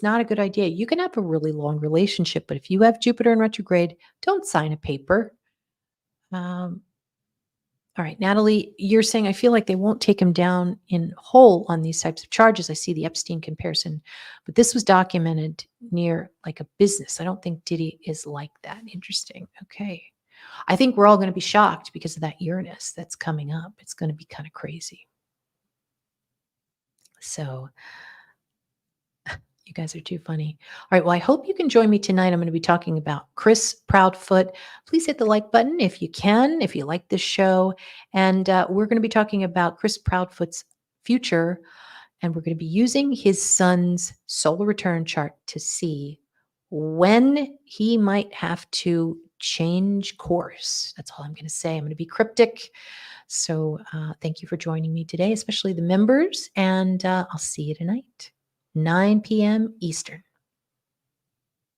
not a good idea. You can have a really long relationship, but if you have Jupiter in retrograde, don't sign a paper. All right, Natalie, you're saying I feel like they won't take him down in whole on these types of charges. I see the Epstein comparison, but this was documented near like a business. I don't think Diddy is like that. Interesting. Okay. I think we're all going to be shocked because of that Uranus that's coming up. It's going to be kind of crazy. So you guys are too funny. All right. Well, I hope you can join me tonight. I'm going to be talking about Chris Proudfoot. Please hit the like button if you can, if you like this show. And we're going to be talking about Chris Proudfoot's future. And we're going to be using his son's solar return chart to see when he might have to change course. That's all I'm going to say. I'm going to be cryptic. So thank you for joining me today, especially the members. And I'll see you tonight. 9 p.m. Eastern.